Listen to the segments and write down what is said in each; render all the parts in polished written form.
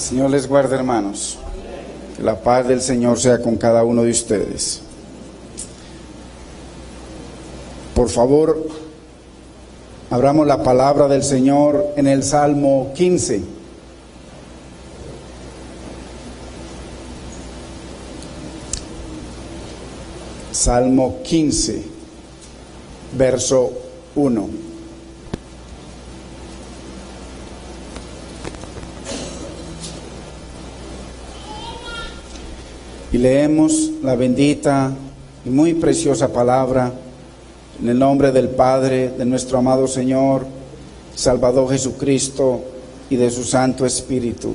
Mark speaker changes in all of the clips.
Speaker 1: Señor les guarde, hermanos. Que la paz del Señor sea con cada uno de ustedes. Por favor, abramos la palabra del Señor en el Salmo 15. Salmo 15, verso 1. Y leemos la bendita y muy preciosa palabra en el nombre del Padre, de nuestro amado Señor, Salvador Jesucristo y de su Santo Espíritu.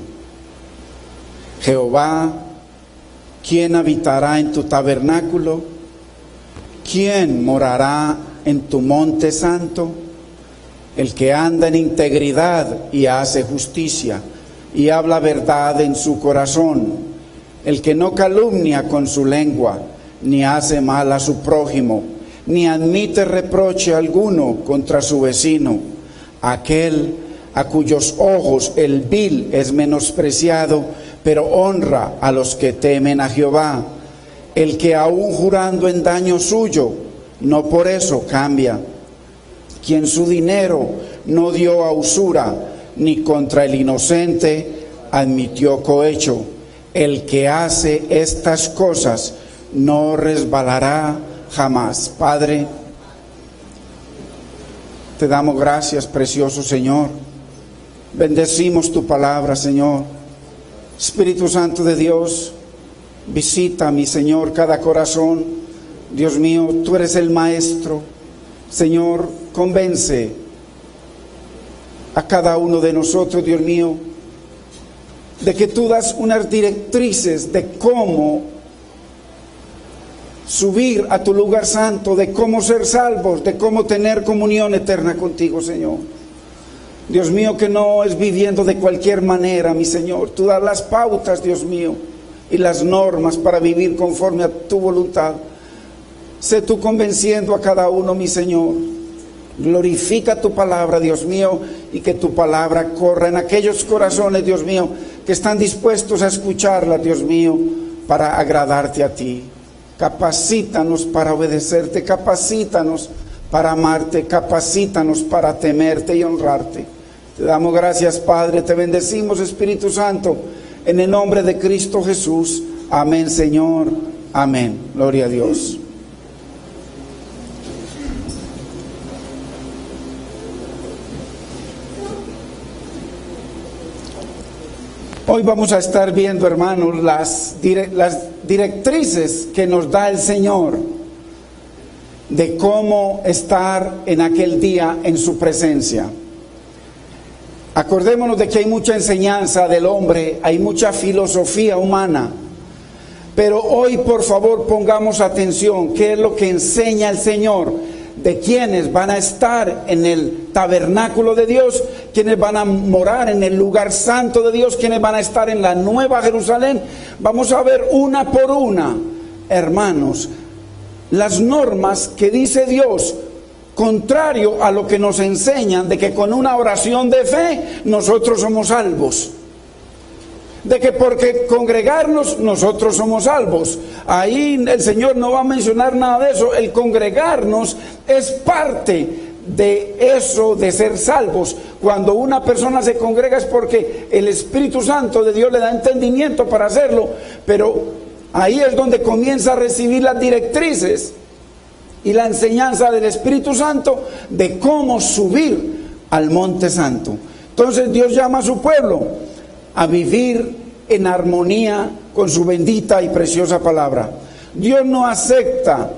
Speaker 1: Jehová, ¿quién habitará en tu tabernáculo? ¿Quién morará en tu monte santo? El que anda en integridad y hace justicia y habla verdad en su corazón. El que no calumnia con su lengua, ni hace mal a su prójimo, ni admite reproche alguno contra su vecino. Aquel a cuyos ojos el vil es menospreciado, pero honra a los que temen a Jehová. El que aún jurando en daño suyo, no por eso cambia. Quien su dinero no dio a usura, ni contra el inocente admitió cohecho. El que hace estas cosas no resbalará jamás. Padre, te damos gracias, precioso Señor. Bendecimos tu palabra, Señor. Espíritu Santo de Dios, visita, mi Señor, cada corazón. Dios mío, tú eres el Maestro. Señor, convence a cada uno de nosotros, Dios mío, de que tú das unas directrices de cómo subir a tu lugar santo, de cómo ser salvos, de cómo tener comunión eterna contigo, Señor. Dios mío, que no es viviendo de cualquier manera, mi Señor. Tú das las pautas, Dios mío, y las normas para vivir conforme a tu voluntad. Sé tú convenciendo a cada uno, mi Señor. Glorifica tu palabra, Dios mío, y que tu palabra corra en aquellos corazones, Dios mío, que están dispuestos a escucharla, Dios mío, para agradarte a ti. Capacítanos para obedecerte, capacítanos para amarte, capacítanos para temerte y honrarte. Te damos gracias, Padre, te bendecimos, Espíritu Santo, en el nombre de Cristo Jesús. Amén, Señor, amén. Gloria a Dios. Hoy vamos a estar viendo, hermanos, las directrices que nos da el Señor de cómo estar en aquel día en su presencia. Acordémonos de que hay mucha enseñanza del hombre, hay mucha filosofía humana, pero hoy, por favor, pongamos atención, ¿qué es lo que enseña el Señor? De quienes van a estar en el tabernáculo de Dios, quienes van a morar en el lugar santo de Dios, quienes van a estar en la Nueva Jerusalén. Vamos a ver una por una, hermanos, las normas que dice Dios, contrario a lo que nos enseñan de que con una oración de fe nosotros somos salvos. De que porque congregarnos nosotros somos salvos. Ahí el Señor no va a mencionar nada de eso. El congregarnos es parte de eso, de ser salvos. Cuando una persona se congrega es porque el Espíritu Santo de Dios le da entendimiento para hacerlo, pero ahí es donde comienza a recibir las directrices y la enseñanza del Espíritu Santo de cómo subir al monte santo. Entonces Dios llama a su pueblo a vivir en armonía con su bendita y preciosa palabra. Dios no acepta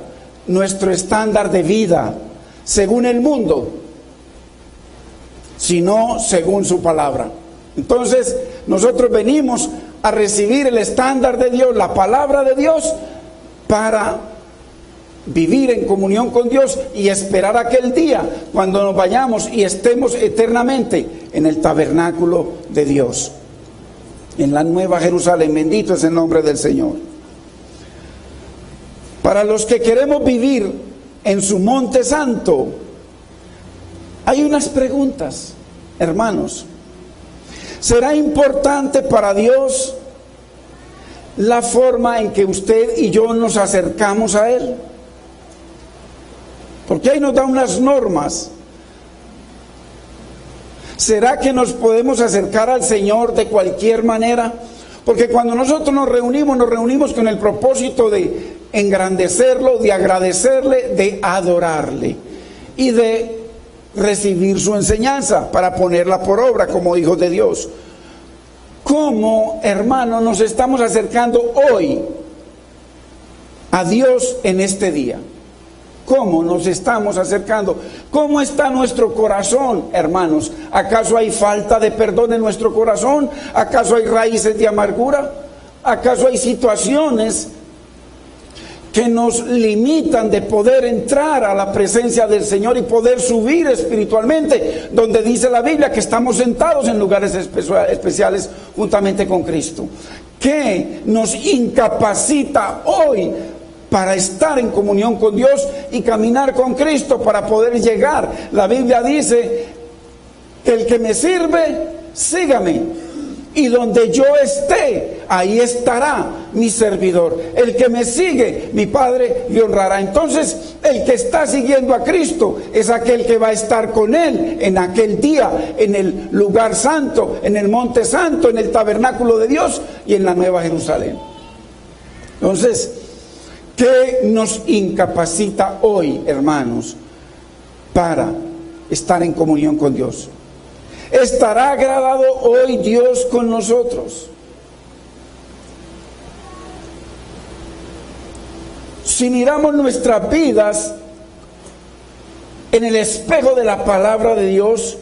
Speaker 1: nuestro estándar de vida según el mundo, sino según su palabra. Entonces nosotros venimos a recibir el estándar de Dios, la palabra de Dios, para vivir en comunión con Dios y esperar aquel día cuando nos vayamos y estemos eternamente en el tabernáculo de Dios, en la Nueva Jerusalén. Bendito es el nombre del Señor. Para los que queremos vivir en su monte santo, hay unas preguntas, hermanos. ¿Será importante para Dios la forma en que usted y yo nos acercamos a Él? Porque ahí nos da unas normas. ¿Será que nos podemos acercar al Señor de cualquier manera? Porque cuando nosotros nos reunimos con el propósito de engrandecerlo, de agradecerle, de adorarle y de recibir su enseñanza para ponerla por obra como hijos de Dios. ¿Cómo, hermano, nos estamos acercando hoy a Dios en este día? ¿Cómo nos estamos acercando? ¿Cómo está nuestro corazón, hermanos? ¿Acaso hay falta de perdón en nuestro corazón? ¿Acaso hay raíces de amargura? ¿Acaso hay situaciones que nos limitan de poder entrar a la presencia del Señor y poder subir espiritualmente, donde dice la Biblia que estamos sentados en lugares especiales juntamente con Cristo? ¿Qué nos incapacita hoy para estar en comunión con Dios y caminar con Cristo para poder llegar? La Biblia dice: el que me sirve, sígame, y donde yo esté, ahí estará mi servidor. El que me sigue, mi Padre le honrará. Entonces, el que está siguiendo a Cristo es aquel que va a estar con Él en aquel día, en el lugar santo, en el monte santo, en el tabernáculo de Dios y en la Nueva Jerusalén. Entonces, ¿qué nos incapacita hoy, hermanos, para estar en comunión con Dios? ¿Estará agradado hoy Dios con nosotros? Si miramos nuestras vidas en el espejo de la palabra de Dios,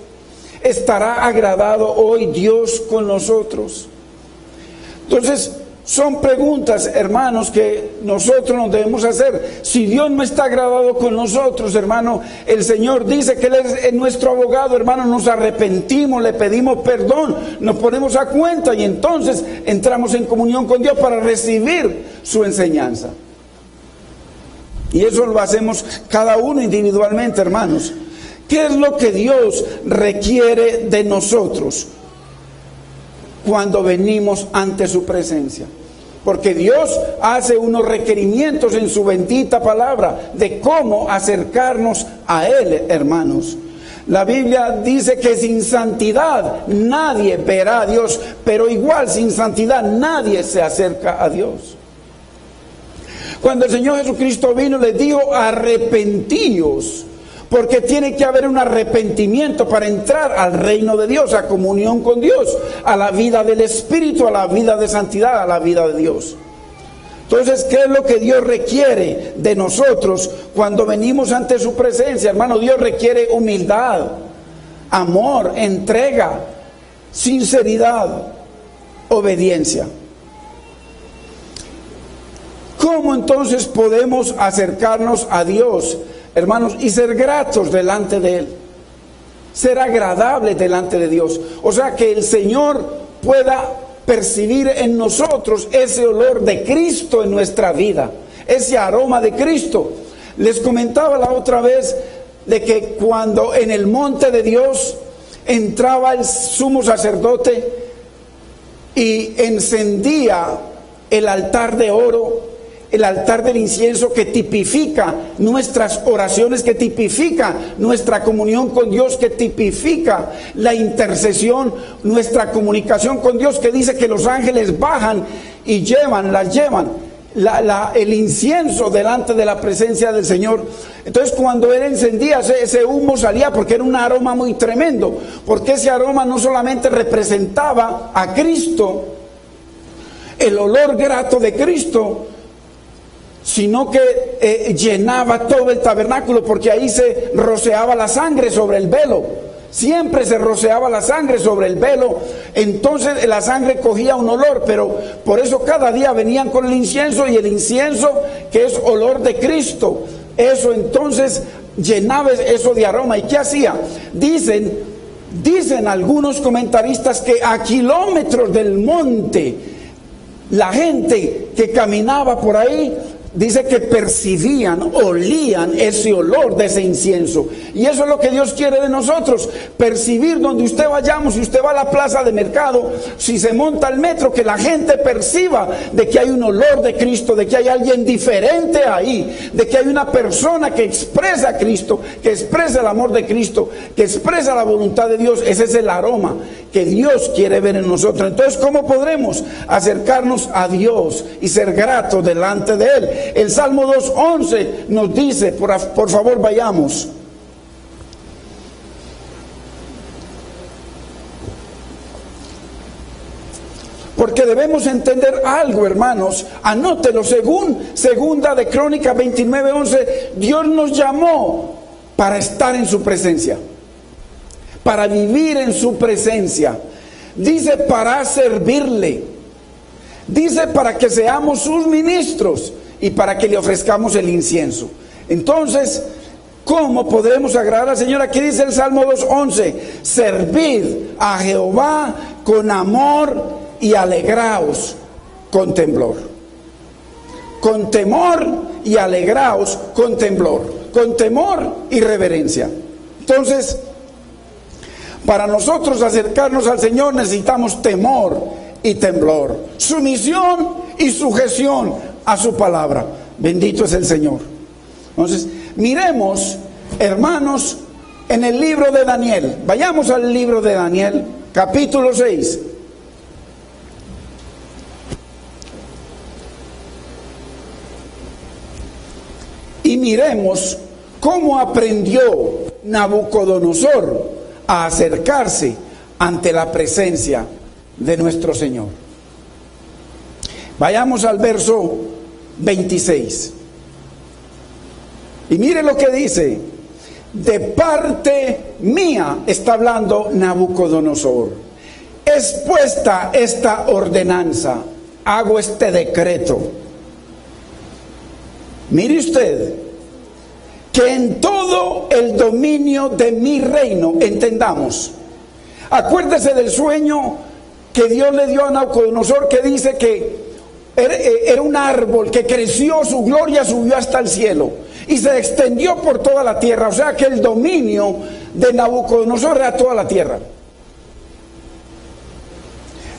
Speaker 1: ¿estará agradado hoy Dios con nosotros? Entonces, son preguntas, hermanos, que nosotros nos debemos hacer. Si Dios no está agradado con nosotros, hermano, el Señor dice que Él es nuestro abogado, hermano. Nos arrepentimos, le pedimos perdón, nos ponemos a cuenta y entonces entramos en comunión con Dios para recibir su enseñanza. Y eso lo hacemos cada uno individualmente, hermanos. ¿Qué es lo que Dios requiere de nosotros cuando venimos ante su presencia? Porque Dios hace unos requerimientos en su bendita palabra de cómo acercarnos a Él, hermanos. La Biblia dice que sin santidad nadie verá a Dios, pero igual sin santidad nadie se acerca a Dios. Cuando el Señor Jesucristo vino, les dijo: arrepentíos, porque tiene que haber un arrepentimiento para entrar al reino de Dios, a comunión con Dios, a la vida del Espíritu, a la vida de santidad, a la vida de Dios. Entonces, ¿qué es lo que Dios requiere de nosotros cuando venimos ante su presencia? Hermano, Dios requiere humildad, amor, entrega, sinceridad, obediencia. ¿Cómo entonces podemos acercarnos a Dios, hermanos, y ser gratos delante de Él? Ser agradable delante de Dios. O sea, que el Señor pueda percibir en nosotros ese olor de Cristo en nuestra vida, ese aroma de Cristo. Les comentaba la otra vez de que cuando en el monte de Dios entraba el sumo sacerdote y encendía el altar de oro, el altar del incienso, que tipifica nuestras oraciones, que tipifica nuestra comunión con Dios, que tipifica la intercesión, nuestra comunicación con Dios, que dice que los ángeles bajan y llevan el incienso delante de la presencia del Señor. Entonces, cuando Él encendía, ese humo salía porque era un aroma muy tremendo, porque ese aroma no solamente representaba a Cristo, el olor grato de Cristo, sino que llenaba todo el tabernáculo, porque ahí se rociaba la sangre sobre el velo. Siempre se rociaba la sangre sobre el velo. Entonces la sangre cogía un olor, pero por eso cada día venían con el incienso, y el incienso, que es olor de Cristo, eso entonces llenaba eso de aroma. ¿Y qué hacía? Dicen algunos comentaristas que a kilómetros del monte, la gente que caminaba por ahí dice que percibían, olían ese olor de ese incienso. Y eso es lo que Dios quiere de nosotros, percibir donde usted vayamos. Si usted va a la plaza de mercado, si se monta al metro, que la gente perciba de que hay un olor de Cristo, de que hay alguien diferente ahí, de que hay una persona que expresa a Cristo, que expresa el amor de Cristo, que expresa la voluntad de Dios. Ese es el aroma que Dios quiere ver en nosotros. Entonces, ¿cómo podremos acercarnos a Dios y ser gratos delante de Él? El Salmo 2:11 nos dice, por favor vayamos. Porque debemos entender algo, hermanos. Anótelo, segunda de Crónicas 29:11, Dios nos llamó para estar en su presencia, para vivir en su presencia. Dice para servirle, dice para que seamos sus ministros y para que le ofrezcamos el incienso. Entonces, ¿cómo podremos agradar al Señor? Aquí dice el Salmo 2:11, servid a Jehová con amor y alegraos con temblor. Con temor y alegraos con temblor. Con temor y reverencia. Entonces, para nosotros acercarnos al Señor necesitamos temor y temblor, sumisión y sujeción a su palabra. Bendito es el Señor. Entonces, miremos, hermanos, en el libro de Daniel. Vayamos al libro de Daniel, capítulo 6. Y miremos cómo aprendió Nabucodonosor a acercarse ante la presencia de nuestro Señor. Vayamos al verso 26. Y mire lo que dice: de parte mía, está hablando Nabucodonosor, es puesta esta ordenanza, hago este decreto. Mire usted, que en todo el dominio de mi reino, entendamos, acuérdese del sueño que Dios le dio a Nabucodonosor, que dice que era un árbol que creció, su gloria subió hasta el cielo y se extendió por toda la tierra. O sea que el dominio de Nabucodonosor era toda la tierra.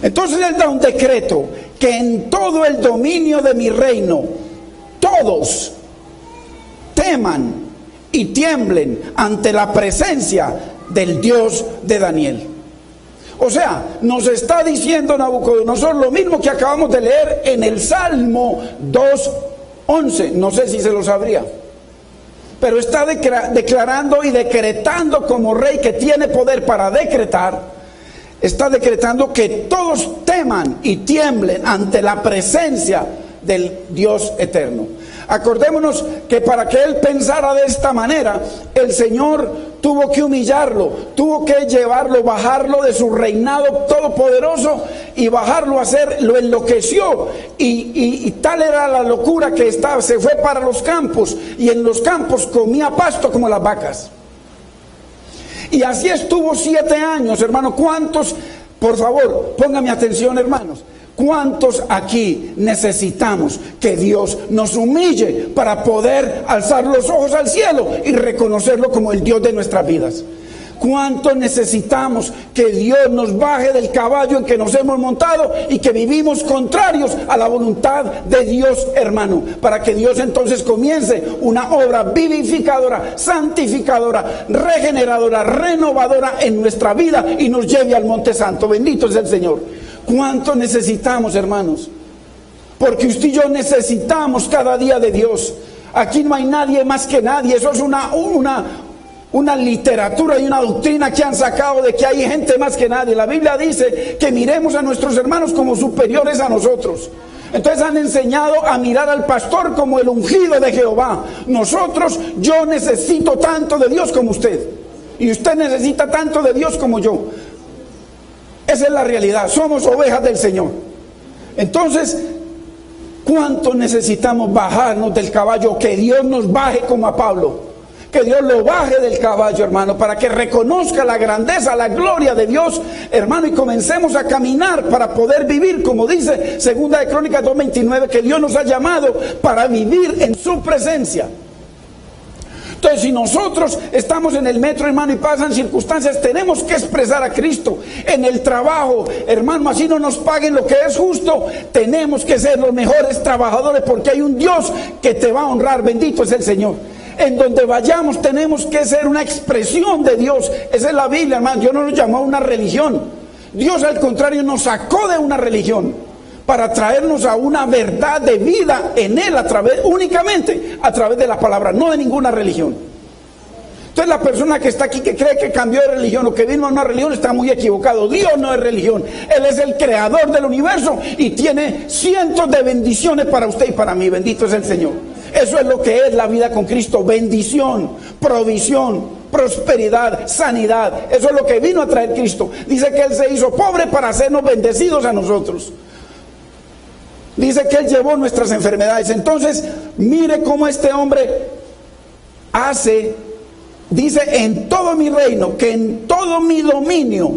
Speaker 1: Entonces él da un decreto que en todo el dominio de mi reino todos teman y tiemblen ante la presencia del Dios de Daniel. O sea, nos está diciendo Nabucodonosor lo mismo que acabamos de leer en el Salmo 2:11. No sé si se lo sabría, pero está declarando y decretando como rey que tiene poder para decretar. Está decretando que todos teman y tiemblen ante la presencia del Dios eterno. Acordémonos que para que él pensara de esta manera, el Señor tuvo que humillarlo, tuvo que llevarlo, bajarlo de su reinado todopoderoso y bajarlo a ser, lo enloqueció y tal era la locura que estaba, se fue para los campos y en los campos comía pasto como las vacas. Y así estuvo 7 años, hermano. ¿Cuántos, por favor, póngame atención, hermanos? ¿Cuántos aquí necesitamos que Dios nos humille para poder alzar los ojos al cielo y reconocerlo como el Dios de nuestras vidas? ¿Cuánto necesitamos que Dios nos baje del caballo en que nos hemos montado y que vivimos contrarios a la voluntad de Dios, hermano? Para que Dios entonces comience una obra vivificadora, santificadora, regeneradora, renovadora en nuestra vida y nos lleve al Monte Santo. Bendito es el Señor. ¿Cuánto necesitamos, hermanos? Porque usted y yo necesitamos cada día de Dios. Aquí no hay nadie más que nadie. Eso es una literatura y una doctrina que han sacado de que hay gente más que nadie. La Biblia dice que miremos a nuestros hermanos como superiores a nosotros. Entonces han enseñado a mirar al pastor como el ungido de Jehová. Yo necesito tanto de Dios como usted. Y usted necesita tanto de Dios como yo. Esa es la realidad. Somos ovejas del Señor. Entonces, ¿cuánto necesitamos bajarnos del caballo? Que Dios nos baje como a Pablo. que Dios lo baje del caballo, hermano, para que reconozca la grandeza, la gloria de Dios, hermano, y comencemos a caminar para poder vivir, como dice Segunda de Crónicas 2:29, que Dios nos ha llamado para vivir en su presencia. Entonces, si nosotros estamos en el metro, hermano, y pasan circunstancias, tenemos que expresar a Cristo. En el trabajo, hermano, así no nos paguen lo que es justo, tenemos que ser los mejores trabajadores, porque hay un Dios que te va a honrar. Bendito es el Señor. En donde vayamos tenemos que ser una expresión de Dios. Esa es la Biblia, hermano. Dios no nos llamó a una religión. Dios, al contrario, nos sacó de una religión para traernos a una verdad de vida en Él, únicamente a través de la palabra, no de ninguna religión. Entonces, la persona que está aquí, que cree que cambió de religión o que vino a una religión, está muy equivocado. Dios no es religión. Él es el creador del universo y tiene cientos de bendiciones para usted y para mí. Bendito es el Señor. Eso es lo que es la vida con Cristo: bendición, provisión, prosperidad, sanidad. Eso es lo que vino a traer Cristo. Dice que Él se hizo pobre para hacernos bendecidos a nosotros. Dice que Él llevó nuestras enfermedades. Entonces, mire cómo este hombre hace, dice: en todo mi reino, que en todo mi dominio,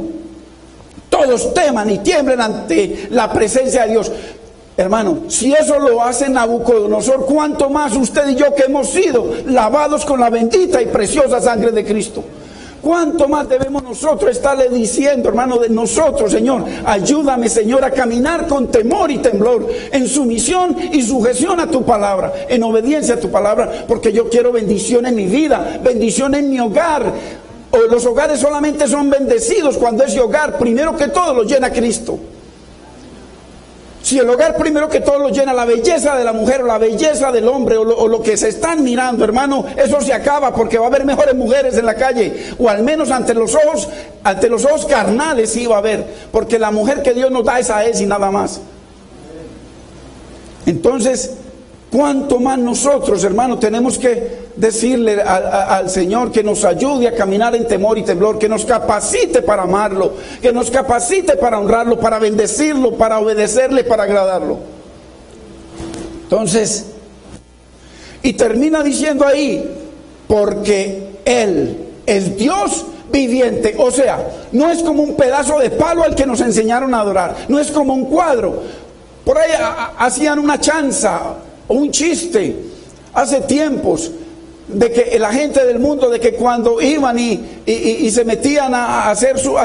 Speaker 1: todos teman y tiemblen ante la presencia de Dios. Hermano, si eso lo hace Nabucodonosor, ¿cuánto más usted y yo, que hemos sido lavados con la bendita y preciosa sangre de Cristo? ¿Cuánto más debemos nosotros estarle diciendo, hermano, de nosotros: Señor, ayúdame, Señor, a caminar con temor y temblor, en sumisión y sujeción a tu palabra, en obediencia a tu palabra, porque yo quiero bendición en mi vida, bendición en mi hogar. Los hogares solamente son bendecidos cuando ese hogar, primero que todo, lo llena Cristo. Si el hogar primero que todo lo llena la belleza de la mujer o la belleza del hombre o lo que se están mirando, hermano, eso se acaba, porque va a haber mejores mujeres en la calle, o al menos ante los ojos carnales sí va a haber, porque la mujer que Dios nos da es a Él y nada más. Entonces, ¿cuánto más nosotros, hermano, tenemos que decirle al Señor que nos ayude a caminar en temor y temblor, que nos capacite para amarlo, que nos capacite para honrarlo, para bendecirlo, para obedecerle, para agradarlo? Entonces, y termina diciendo ahí: porque Él es Dios viviente. O sea, no es como un pedazo de palo al que nos enseñaron a adorar, no es como un cuadro. Por ahí hacían una chanza o un chiste hace tiempos de que la gente del mundo, de que cuando iban y se metían a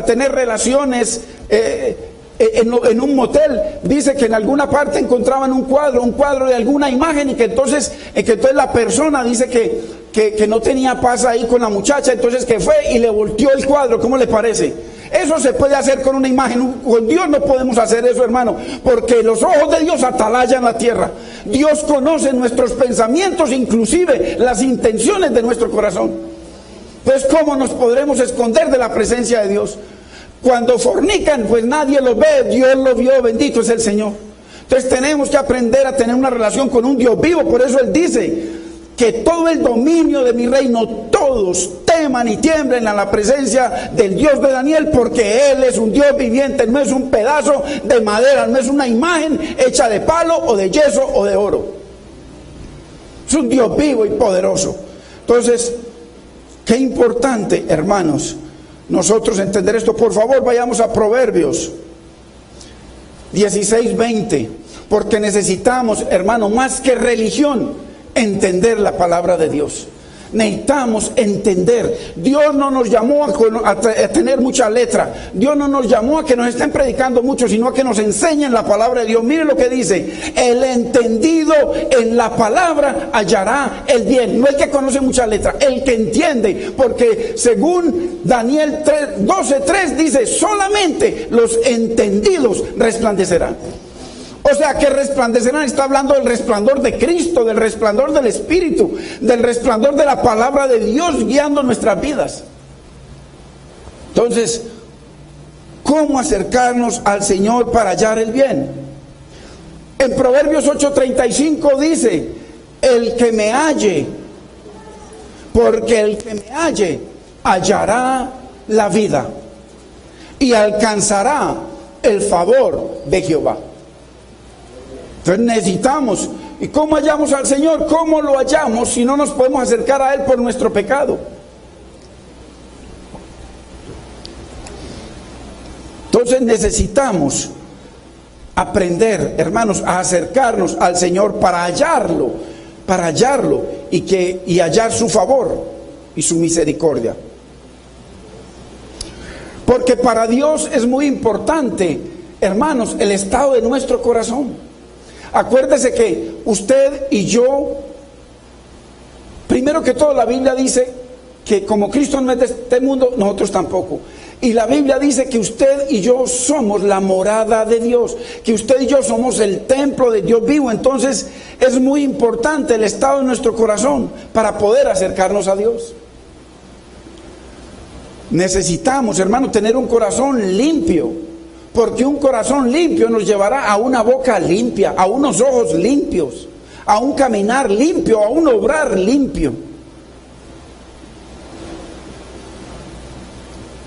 Speaker 1: tener relaciones en un motel, dice que en alguna parte encontraban un cuadro de alguna imagen, y que entonces la persona dice que no tenía paz ahí con la muchacha, entonces que fue y le volteó el cuadro. ¿Cómo le parece? Eso se puede hacer con una imagen. Con Dios no podemos hacer eso, hermano, porque los ojos de Dios atalayan la tierra. Dios conoce nuestros pensamientos, inclusive las intenciones de nuestro corazón. Pues, ¿cómo nos podremos esconder de la presencia de Dios? Cuando fornican, pues nadie lo ve, Dios lo vio, bendito es el Señor. Entonces tenemos que aprender a tener una relación con un Dios vivo. Por eso Él dice que todo el dominio de mi reino, todos teman y tiemblen a la presencia del Dios de Daniel, porque Él es un Dios viviente, no es un pedazo de madera, no es una imagen hecha de palo o de yeso o de oro. Es un Dios vivo y poderoso. Entonces, qué importante, hermanos, nosotros entender esto. Por favor, vayamos a Proverbios 16:20, porque necesitamos, hermano, más que religión, entender la palabra de Dios. Necesitamos entender. Dios no nos llamó a tener mucha letra. Dios no nos llamó a que nos estén predicando mucho, sino a que nos enseñen la palabra de Dios. Mire lo que dice: el entendido en la palabra hallará el bien. No el que conoce mucha letra, el que entiende, porque según Daniel 12:3 dice: solamente los entendidos resplandecerán. O sea, que resplandecerán, está hablando del resplandor de Cristo, del resplandor del Espíritu, del resplandor de la palabra de Dios guiando nuestras vidas. Entonces, ¿cómo acercarnos al Señor para hallar el bien? En Proverbios 8:35 dice: el que me halle, porque el que me halle hallará la vida y alcanzará el favor de Jehová. Entonces necesitamos ¿Y cómo hallamos al Señor? ¿Cómo lo hallamos si no nos podemos acercar a Él por nuestro pecado? Entonces necesitamos aprender, hermanos, a acercarnos al Señor para hallarlo y hallar su favor y su misericordia. Porque para Dios es muy importante, hermanos, el estado de nuestro corazón. Acuérdese que usted y yo, primero que todo, la Biblia dice que como Cristo no es de este mundo, nosotros tampoco. Y la Biblia dice que usted y yo somos la morada de Dios, que usted y yo somos el templo de Dios vivo. Entonces es muy importante el estado de nuestro corazón para poder acercarnos a Dios. Necesitamos, hermano, tener un corazón limpio, porque un corazón limpio nos llevará a una boca limpia, a unos ojos limpios, a un caminar limpio, a un obrar limpio.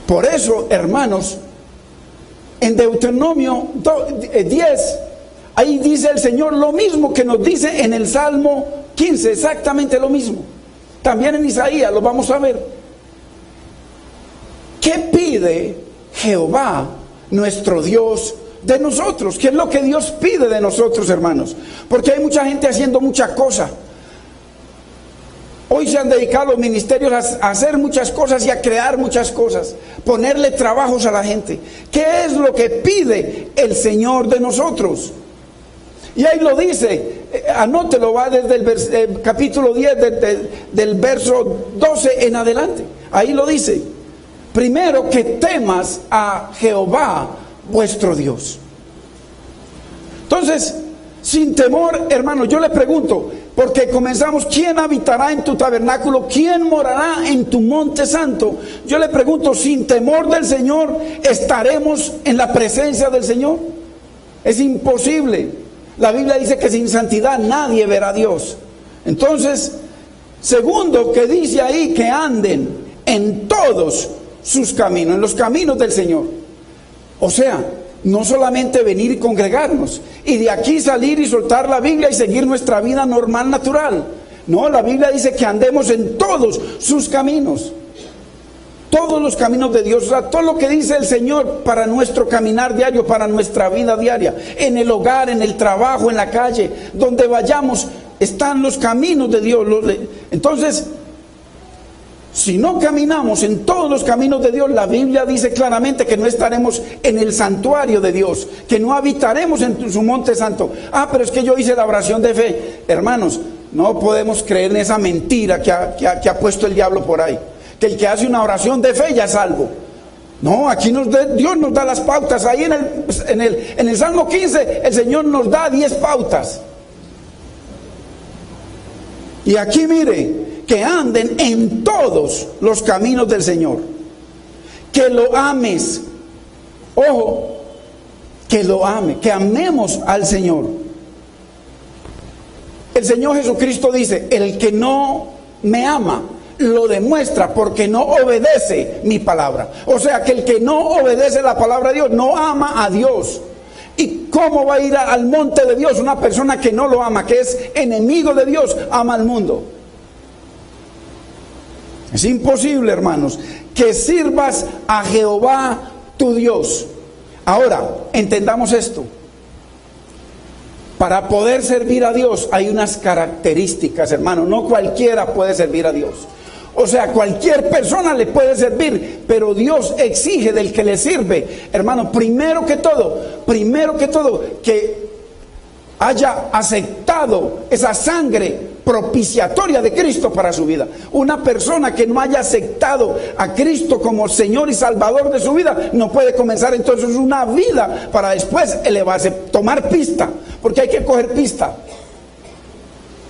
Speaker 1: Por eso, hermanos, en Deuteronomio 10, ahí dice el Señor lo mismo que nos dice en el Salmo 15, exactamente lo mismo. También en Isaías lo vamos a ver. ¿Qué pide Jehová, nuestro Dios, de nosotros? ¿Qué es lo que Dios pide de nosotros, hermanos? Porque hay mucha gente haciendo muchas cosas. Hoy se han dedicado los ministerios a hacer muchas cosas y a crear muchas cosas, ponerle trabajos a la gente. ¿Qué es lo que pide el Señor de nosotros? Y ahí lo dice, anótelo, va desde el capítulo 10, del verso 12 en adelante. Ahí lo dice. Primero, que temas a Jehová vuestro Dios. Entonces, sin temor, hermano, yo le pregunto, porque comenzamos, ¿quién habitará en tu tabernáculo? ¿Quién morará en tu monte santo? Yo le pregunto, sin temor del Señor, ¿estaremos en la presencia del Señor? Es imposible. La Biblia dice que sin santidad nadie verá a Dios. Entonces, segundo, que dice ahí que anden en todos sus caminos, en los caminos del Señor. O sea, no solamente venir y congregarnos y de aquí salir y soltar la Biblia y seguir nuestra vida normal, natural. No, la Biblia dice que andemos en todos sus caminos, todos los caminos de Dios. O sea, todo lo que dice el Señor para nuestro caminar diario, para nuestra vida diaria, en el hogar, en el trabajo, en la calle, donde vayamos, están los caminos de Dios. Entonces, si no caminamos en todos los caminos de Dios, la Biblia dice claramente que no estaremos en el santuario de Dios, que no habitaremos en su monte santo. Ah, pero es que yo hice la oración de fe. Hermanos, no podemos creer en esa mentira que ha puesto el diablo por ahí, que el que hace una oración de fe ya es salvo. No, aquí Dios nos da las pautas. Ahí en el Salmo 15 el Señor nos da 10 pautas. Y aquí mire, que anden en todos los caminos del Señor, que lo ames. Ojo, que lo ame, que amemos al Señor. El Señor Jesucristo dice, el que no me ama lo demuestra porque no obedece mi palabra. O sea que el que no obedece la palabra de Dios no ama a Dios. ¿Y cómo va a ir al monte de Dios una persona que no lo ama, que es enemigo de Dios, ama al mundo? Es imposible, hermanos, que sirvas a Jehová tu Dios. Ahora, entendamos esto. Para poder servir a Dios hay unas características, hermano. No cualquiera puede servir a Dios. O sea, cualquier persona le puede servir, pero Dios exige del que le sirve, hermano, primero que todo, que haya aceptado esa sangre propiciatoria de Cristo para su vida. Una persona que no haya aceptado a Cristo como Señor y Salvador de su vida no puede comenzar entonces una vida para después elevarse, tomar pista, porque hay que coger pista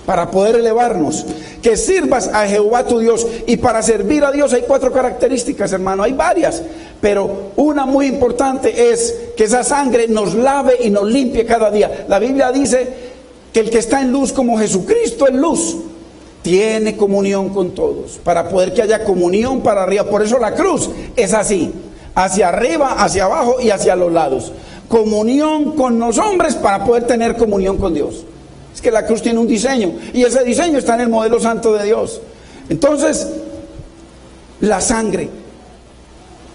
Speaker 1: para poder elevarnos. Que sirvas a Jehová tu Dios. Y para servir a Dios hay 4 características, hermano. Hay varias, pero una muy importante es que esa sangre nos lave y nos limpie cada día. La Biblia dice que el que está en luz como Jesucristo en luz tiene comunión con todos, para poder que haya comunión para arriba. Por eso la cruz es así, hacia arriba, hacia abajo y hacia los lados. Comunión con los hombres para poder tener comunión con Dios. Es que la cruz tiene un diseño y ese diseño está en el modelo santo de Dios. Entonces, la sangre.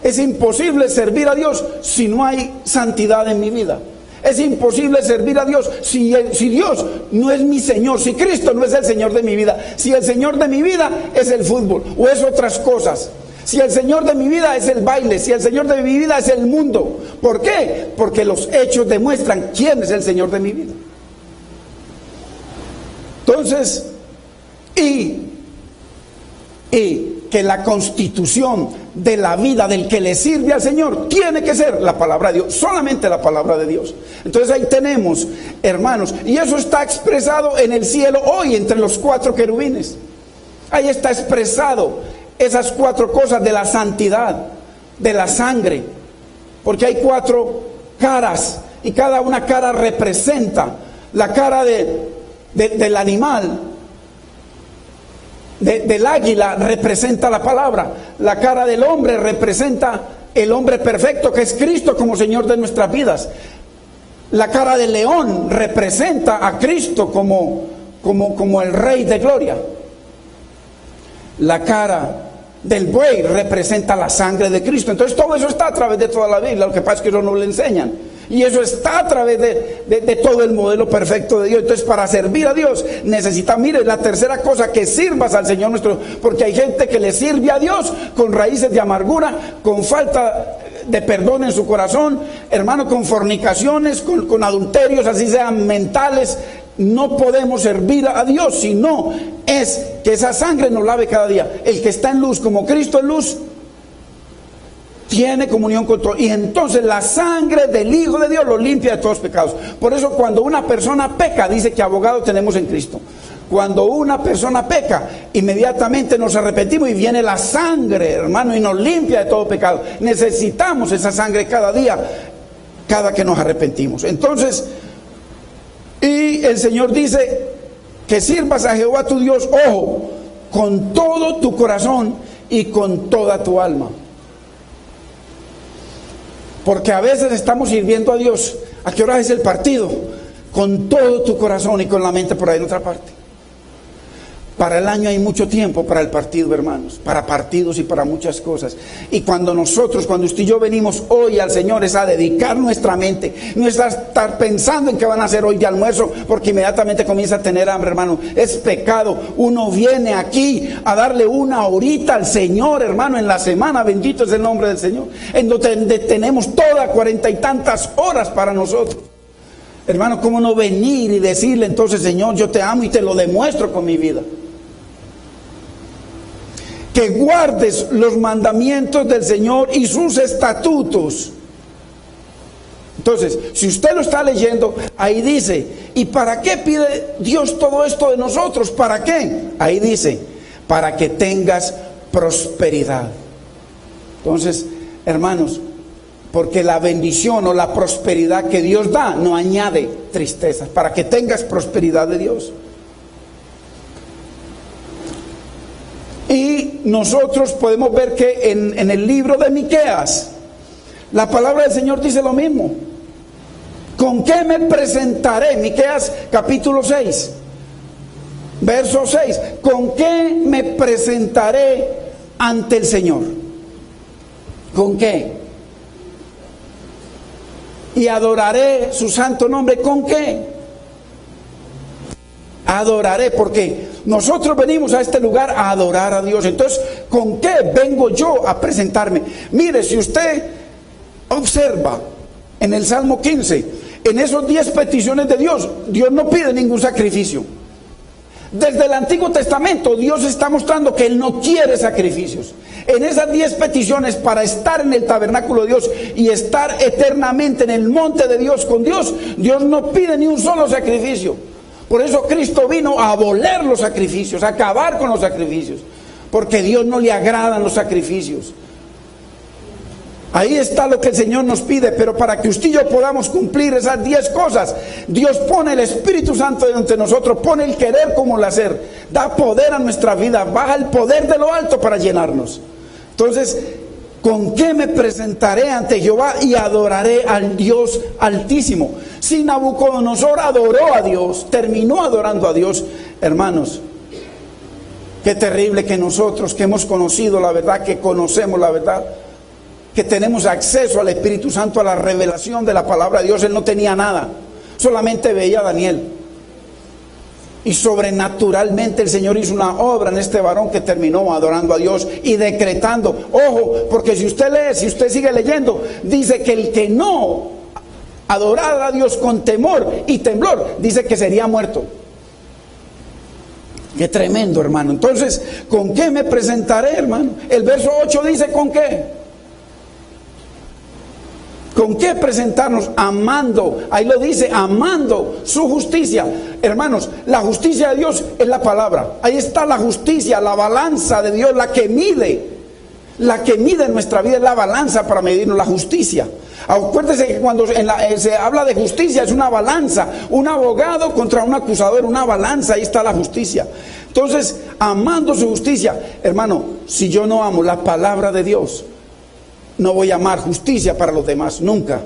Speaker 1: Es imposible servir a Dios si no hay santidad en mi vida. Es imposible servir a Dios si Dios no es mi Señor, si Cristo no es el Señor de mi vida, si el Señor de mi vida es el fútbol o es otras cosas, si el Señor de mi vida es el baile, si el Señor de mi vida es el mundo. ¿Por qué? Porque los hechos demuestran quién es el Señor de mi vida. Entonces, y que la constitución de la vida del que le sirve al Señor tiene que ser la palabra de Dios, solamente la palabra de Dios. Entonces ahí tenemos, hermanos, y eso está expresado en el cielo hoy entre los 4 querubines. Ahí está expresado esas 4 cosas de la santidad, de la sangre, porque hay 4 caras y cada una cara representa la cara del animal. Del águila representa la palabra, la cara del hombre representa el hombre perfecto que es Cristo como Señor de nuestras vidas, la cara del león representa a Cristo como el Rey de gloria, la cara del buey representa la sangre de Cristo. Entonces todo eso está a través de toda la Biblia, lo que pasa es que eso no lo enseñan. Y eso está a través de todo el modelo perfecto de Dios. Entonces, para servir a Dios, necesita, mire, la tercera cosa, que sirvas al Señor nuestro. Porque hay gente que le sirve a Dios con raíces de amargura, con falta de perdón en su corazón, hermano, con fornicaciones, con adulterios, así sean mentales. No podemos servir a Dios, sino es que esa sangre nos lave cada día. El que está en luz, como Cristo en luz, tiene comunión con todo. Y entonces la sangre del Hijo de Dios lo limpia de todos los pecados. Por eso cuando una persona peca, dice que abogado tenemos en Cristo. Cuando una persona peca, inmediatamente nos arrepentimos y viene la sangre, hermano, y nos limpia de todo pecado. Necesitamos esa sangre cada día, cada que nos arrepentimos. Entonces, y el Señor dice que sirvas a Jehová tu Dios, ojo, con todo tu corazón y con toda tu alma. Porque a veces estamos sirviendo a Dios. ¿A qué hora es el partido? Con todo tu corazón y con la mente por ahí en otra parte. Para el año hay mucho tiempo para el partido, hermanos. Para partidos y para muchas cosas. Y cuando usted y yo venimos hoy al Señor, es a dedicar nuestra mente. No es a estar pensando en qué van a hacer hoy de almuerzo, porque inmediatamente comienza a tener hambre, hermano. Es pecado. Uno viene aquí a darle una horita al Señor, hermano, en la semana. Bendito es el nombre del Señor. En donde tenemos todas 40 y tantas horas para nosotros. Hermano, ¿cómo no venir y decirle entonces, Señor, yo te amo y te lo demuestro con mi vida? Que guardes los mandamientos del Señor y sus estatutos. Entonces, si usted lo está leyendo, ahí dice, ¿y para qué pide Dios todo esto de nosotros? ¿Para qué? Ahí dice, para que tengas prosperidad. Entonces, hermanos, porque la bendición o la prosperidad que Dios da no añade tristezas, para que tengas prosperidad de Dios. Y nosotros podemos ver que en el libro de Miqueas, la palabra del Señor dice lo mismo. ¿Con qué me presentaré? Miqueas capítulo 6, verso 6. ¿Con qué me presentaré ante el Señor? ¿Con qué? Y adoraré su santo nombre. ¿Con qué? Adoraré, porque nosotros venimos a este lugar a adorar a Dios. Entonces, ¿con qué vengo yo a presentarme? Mire, si usted observa en el Salmo 15, en esos 10 peticiones de Dios, Dios no pide ningún sacrificio. Desde el Antiguo Testamento, Dios está mostrando que Él no quiere sacrificios. En esas 10 peticiones para estar en el tabernáculo de Dios y estar eternamente en el monte de Dios con Dios, Dios no pide ni un solo sacrificio. Por eso Cristo vino a abolir los sacrificios, a acabar con los sacrificios, porque a Dios no le agradan los sacrificios. Ahí está lo que el Señor nos pide, pero para que usted y yo podamos cumplir esas 10 cosas, Dios pone el Espíritu Santo entre nosotros, pone el querer como el hacer, da poder a nuestra vida, baja el poder de lo alto para llenarnos. Entonces, ¿Con qué me presentaré ante Jehová y adoraré al Dios Altísimo? Si Nabucodonosor adoró a Dios, terminó adorando a Dios, hermanos, qué terrible que nosotros que hemos conocido la verdad, que conocemos la verdad, que tenemos acceso al Espíritu Santo, a la revelación de la palabra de Dios. Él no tenía nada, solamente veía a Daniel. Y sobrenaturalmente el Señor hizo una obra en este varón que terminó adorando a Dios y decretando. Ojo, porque si usted lee, si usted sigue leyendo, dice que el que no adorara a Dios con temor y temblor, dice que sería muerto. Qué tremendo, hermano. Entonces, ¿con qué me presentaré, hermano? El verso 8 dice, ¿con qué? ¿Con qué presentarnos? Amando, ahí lo dice, amando su justicia. Hermanos, la justicia de Dios es la palabra. Ahí está la justicia, la balanza de Dios, la que mide en nuestra vida, es la balanza para medirnos la justicia. Acuérdese que cuando se habla de justicia es una balanza, un abogado contra un acusador, una balanza, ahí está la justicia. Entonces, amando su justicia, hermano, si yo no amo la palabra de Dios, no voy a amar justicia para los demás, nunca.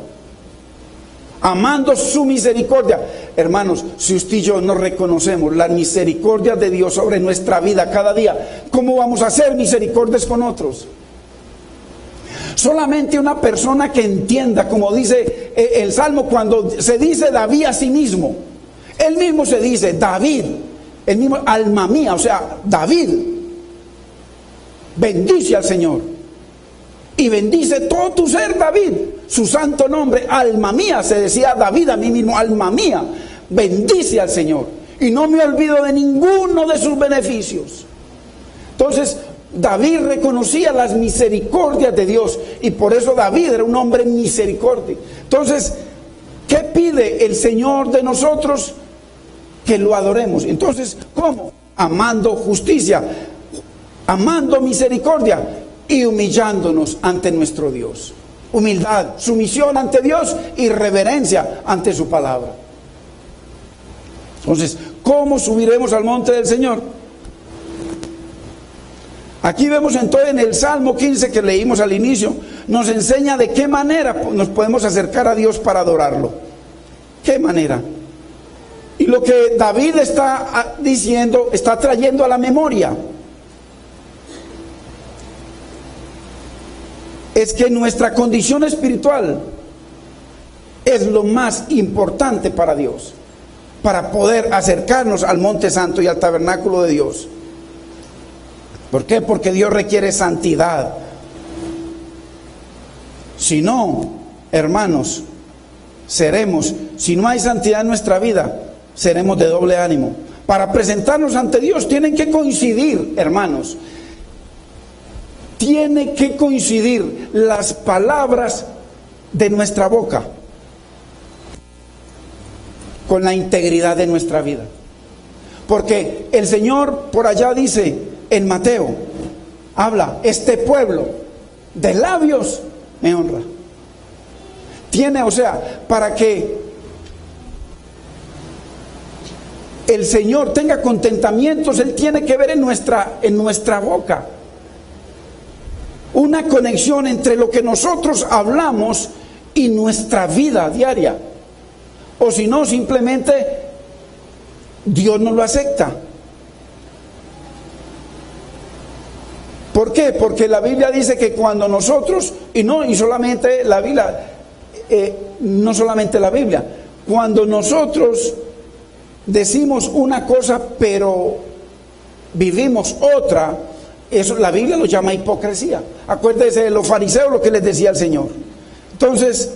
Speaker 1: Amando su misericordia. Hermanos, si usted y yo no reconocemos la misericordia de Dios sobre nuestra vida cada día, ¿cómo vamos a hacer misericordias con otros? Solamente una persona que entienda, como dice el Salmo, cuando se dice David a sí mismo, él mismo se dice David, el mismo alma mía, o sea, David bendice al Señor. Y bendice todo tu ser, David, su santo nombre, alma mía, se decía David a mí mismo, alma mía, bendice al Señor. Y no me olvido de ninguno de sus beneficios. Entonces, David reconocía las misericordias de Dios, y por eso David era un hombre misericordia. Entonces, ¿qué pide el Señor de nosotros? Que lo adoremos. Entonces, ¿cómo? Amando justicia, amando misericordia y humillándonos ante nuestro Dios. Humildad, sumisión ante Dios y reverencia ante su palabra. Entonces, ¿cómo subiremos al monte del Señor? Aquí vemos entonces en el Salmo 15 que leímos al inicio, nos enseña de qué manera nos podemos acercar a Dios para adorarlo. ¿Qué manera? Y lo que David está diciendo, está trayendo a la memoria, es que nuestra condición espiritual es lo más importante para Dios, para poder acercarnos al monte santo y al tabernáculo de Dios. ¿Por qué? Porque Dios requiere santidad. Si no, hermanos, si no hay santidad en nuestra vida, seremos de doble ánimo. Para presentarnos ante Dios tienen que coincidir, hermanos. Tiene que coincidir las palabras de nuestra boca con la integridad de nuestra vida. Porque el Señor por allá dice en Mateo, habla, este pueblo de labios me honra. Tiene, o sea, para que el Señor tenga contentamientos, Él tiene que ver en nuestra boca una conexión entre lo que nosotros hablamos y nuestra vida diaria. O si no, simplemente Dios no lo acepta. ¿Por qué? Porque la Biblia dice que cuando nosotros, no solamente la Biblia, cuando nosotros decimos una cosa pero vivimos otra, eso la Biblia lo llama hipocresía. Acuérdense de los fariseos, lo que les decía el Señor. Entonces,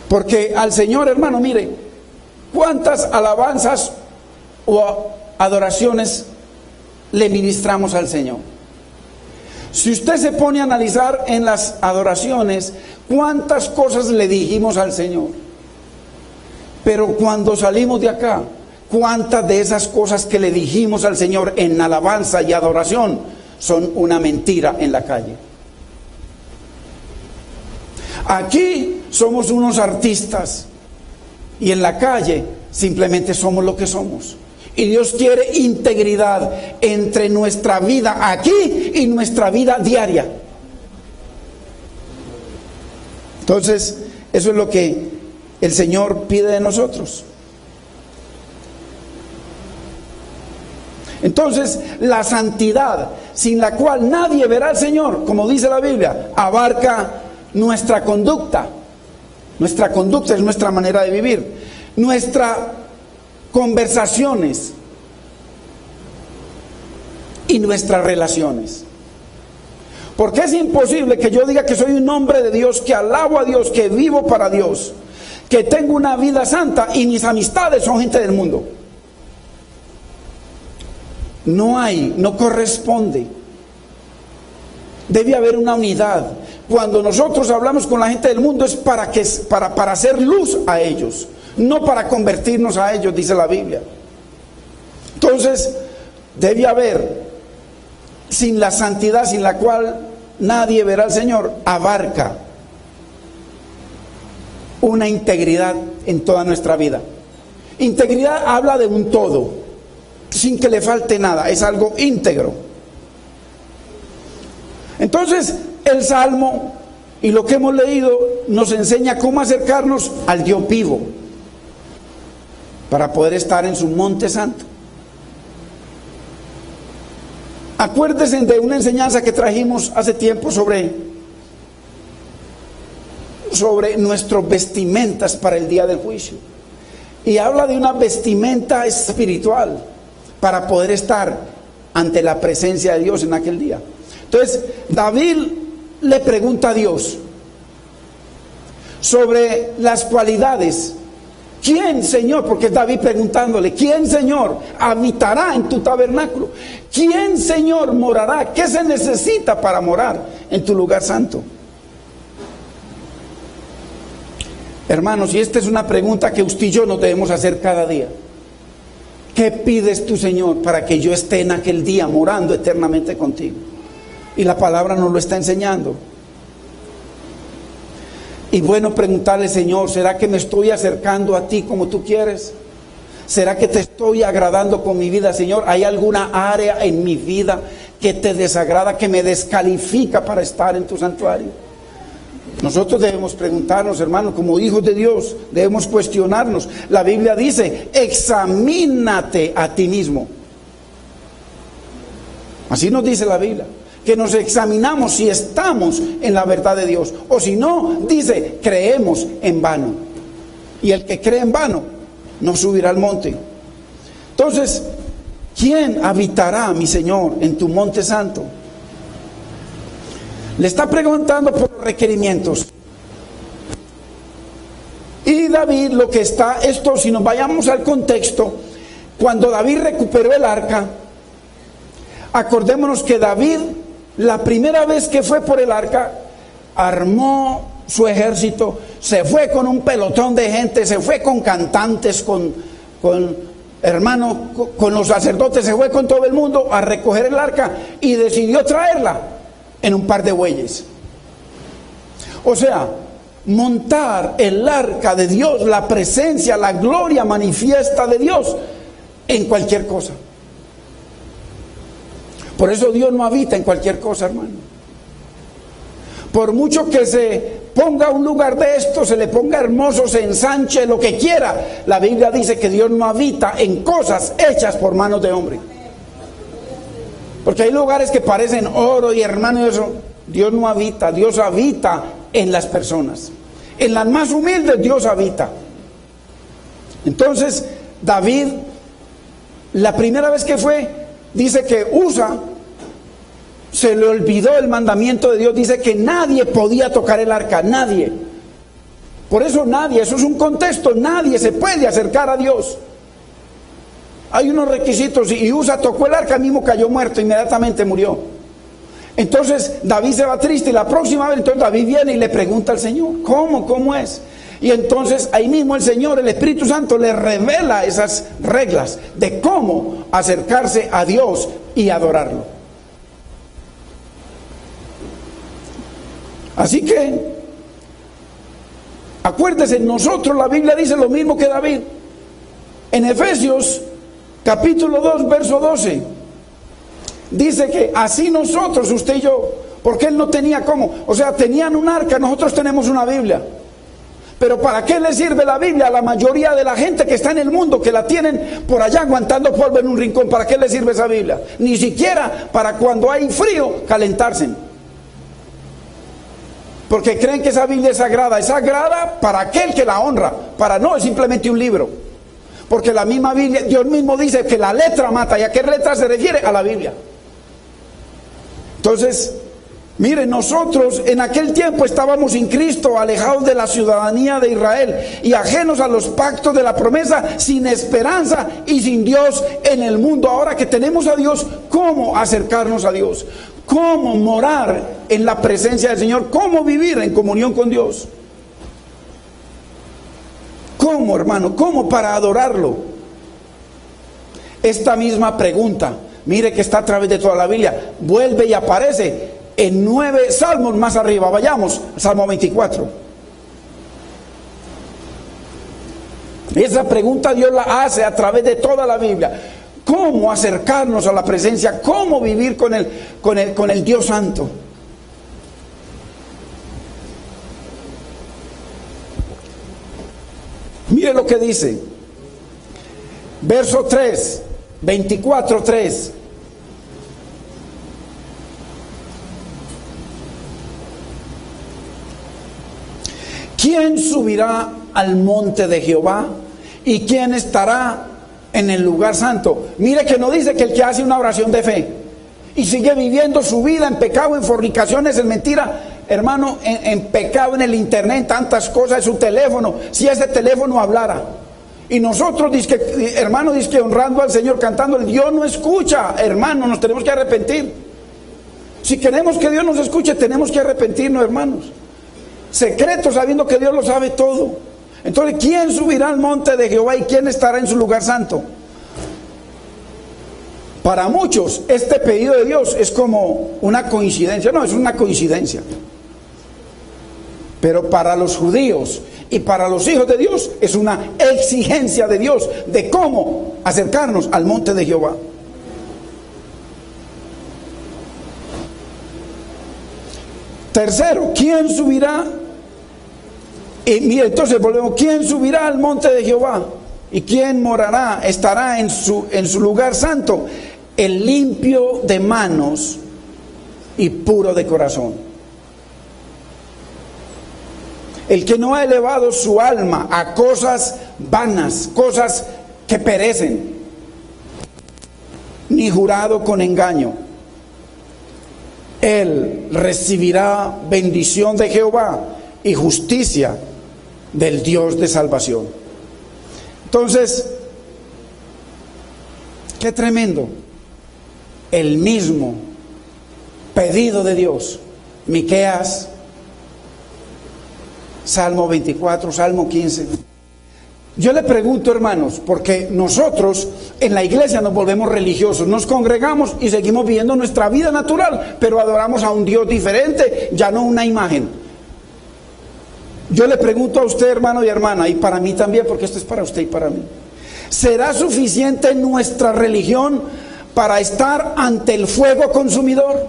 Speaker 1: porque al Señor, hermano, mire, ¿cuántas alabanzas o adoraciones le ministramos al Señor? Si usted se pone a analizar en las adoraciones, ¿cuántas cosas le dijimos al Señor? Pero cuando salimos de acá, ¿cuántas de esas cosas que le dijimos al Señor en alabanza y adoración son una mentira en la calle? Aquí somos unos artistas y en la calle simplemente somos lo que somos. Y Dios quiere integridad entre nuestra vida aquí y nuestra vida diaria. Entonces, eso es lo que el Señor pide de nosotros. Entonces, la santidad, sin la cual nadie verá al Señor, como dice la Biblia, abarca nuestra conducta. Nuestra conducta es nuestra manera de vivir, nuestras conversaciones y nuestras relaciones. Porque es imposible que yo diga que soy un hombre de Dios, que alabo a Dios, que vivo para Dios, que tengo una vida santa y mis amistades son gente del mundo. No corresponde. Debe haber una unidad. Cuando nosotros hablamos con la gente del mundo es para hacer luz a ellos, no para convertirnos a ellos, dice la Biblia. Entonces, debe haber, sin la santidad sin la cual nadie verá al Señor, abarca una integridad en toda nuestra vida. Integridad habla de un todo, sin que le falte nada, es algo íntegro. Entonces, el Salmo y lo que hemos leído nos enseña cómo acercarnos al Dios vivo para poder estar en su monte santo. Acuérdense de una enseñanza que trajimos hace tiempo sobre nuestras vestimentas para el día del juicio. Y habla de una vestimenta espiritual para poder estar ante la presencia de Dios en aquel día. Entonces, David le pregunta a Dios sobre las cualidades. ¿Quién, Señor? Porque es David preguntándole, ¿quién, Señor, habitará en tu tabernáculo? ¿Quién, Señor, morará? ¿Qué se necesita para morar en tu lugar santo? Hermanos, y esta es una pregunta que usted y yo nos debemos hacer cada día. ¿Qué pides tú, Señor, para que yo esté en aquel día morando eternamente contigo? Y la palabra nos lo está enseñando. Y bueno, preguntarle, Señor, ¿será que me estoy acercando a ti como tú quieres? ¿Será que te estoy agradando con mi vida, Señor? ¿Hay alguna área en mi vida que te desagrada, que me descalifica para estar en tu santuario? Nosotros debemos preguntarnos, hermanos, como hijos de Dios, debemos cuestionarnos. La Biblia dice, examínate a ti mismo. Así nos dice la Biblia, que nos examinamos si estamos en la verdad de Dios, o si no, dice, creemos en vano. Y el que cree en vano, no subirá al monte. Entonces, ¿quién habitará, mi Señor, en tu monte santo? Le está preguntando por los requerimientos. Y David, lo que está, esto, si nos vayamos al contexto, cuando David recuperó el arca, acordémonos que David, la primera vez que fue por el arca, armó su ejército, se fue con un pelotón de gente, se fue con cantantes, con hermanos, con los sacerdotes, se fue con todo el mundo a recoger el arca y decidió traerla en un par de bueyes. O sea, montar el arca de Dios, la presencia, la gloria manifiesta de Dios en cualquier cosa. Por eso Dios no habita en cualquier cosa, hermano. Por mucho que se ponga un lugar de esto, se le ponga hermoso, se ensanche, lo que quiera, la Biblia dice que Dios no habita en cosas hechas por manos de hombre. Porque hay lugares que parecen oro y hermano, eso, Dios no habita. Dios habita en las personas. En las más humildes Dios habita. Entonces, David, la primera vez que fue, dice que Usa se le olvidó el mandamiento de Dios, dice que nadie podía tocar el arca, nadie. Por eso nadie, eso es un contexto, nadie se puede acercar a Dios. Hay unos requisitos y Usa tocó el arca, mismo cayó muerto, inmediatamente murió. Entonces David se va triste y la próxima vez entonces David viene y le pregunta al Señor, ¿cómo es? Y entonces ahí mismo el Señor, el Espíritu Santo le revela esas reglas de cómo acercarse a Dios y adorarlo. Así que, acuérdese, nosotros, la Biblia dice lo mismo que David. En Efesios capítulo 2, verso 12. Dice que así nosotros, usted y yo, porque él no tenía cómo, o sea, tenían un arca, nosotros tenemos una Biblia. Pero ¿para qué le sirve la Biblia a la mayoría de la gente que está en el mundo, que la tienen por allá aguantando polvo en un rincón? ¿Para qué le sirve esa Biblia? Ni siquiera para cuando hay frío calentarse. Porque creen que esa Biblia es sagrada para aquel que la honra, para no, es simplemente un libro. Porque la misma Biblia, Dios mismo dice que la letra mata, ¿y a qué letra se refiere? A la Biblia. Entonces, miren, nosotros en aquel tiempo estábamos sin Cristo, alejados de la ciudadanía de Israel y ajenos a los pactos de la promesa, sin esperanza y sin Dios en el mundo. Ahora que tenemos a Dios, ¿cómo acercarnos a Dios? ¿Cómo morar en la presencia del Señor? ¿Cómo vivir en comunión con Dios? ¿Cómo, hermano? ¿Cómo para adorarlo? Esta misma pregunta, mire que está a través de toda la Biblia, vuelve y aparece en 9 salmos más arriba. Vayamos, Salmo 24. Esa pregunta Dios la hace a través de toda la Biblia. ¿Cómo acercarnos a la presencia? ¿Cómo vivir con el Dios Santo? Mire lo que dice. Verso 3, 24:3. ¿Quién subirá al monte de Jehová? ¿Y quién estará en el lugar santo? Mire que no dice que el que hace una oración de fe y sigue viviendo su vida en pecado, en fornicaciones, en mentira, hermano, en pecado, en el internet, en tantas cosas, en su teléfono. Si ese teléfono hablara y nosotros, hermano, honrando al Señor, cantando, Dios no escucha, hermano, nos tenemos que arrepentir. Si queremos que Dios nos escuche, tenemos que arrepentirnos, hermanos. Secreto, sabiendo que Dios lo sabe todo. Entonces, ¿quién subirá al monte de Jehová y quién estará en su lugar santo? Para muchos, este pedido de Dios es como una coincidencia. No, es una coincidencia. Pero para los judíos y para los hijos de Dios es una exigencia de Dios de cómo acercarnos al monte de Jehová. Tercero, ¿quién subirá? Y mire, entonces volvemos, ¿quién subirá al monte de Jehová? ¿Y quién morará, estará en su lugar santo? El limpio de manos y puro de corazón. El que no ha elevado su alma a cosas vanas, cosas que perecen, ni jurado con engaño. Él recibirá bendición de Jehová y justicia del Dios de salvación. Entonces, qué tremendo. El mismo pedido de Dios. Miqueas, Salmo 24, Salmo 15. Yo le pregunto, hermanos, porque nosotros en la iglesia nos volvemos religiosos, nos congregamos y seguimos viviendo nuestra vida natural, pero adoramos a un Dios diferente, ya no una imagen. Yo le pregunto a usted, hermano y hermana, y para mí también, porque esto es para usted y para mí, ¿será suficiente nuestra religión para estar ante el fuego consumidor?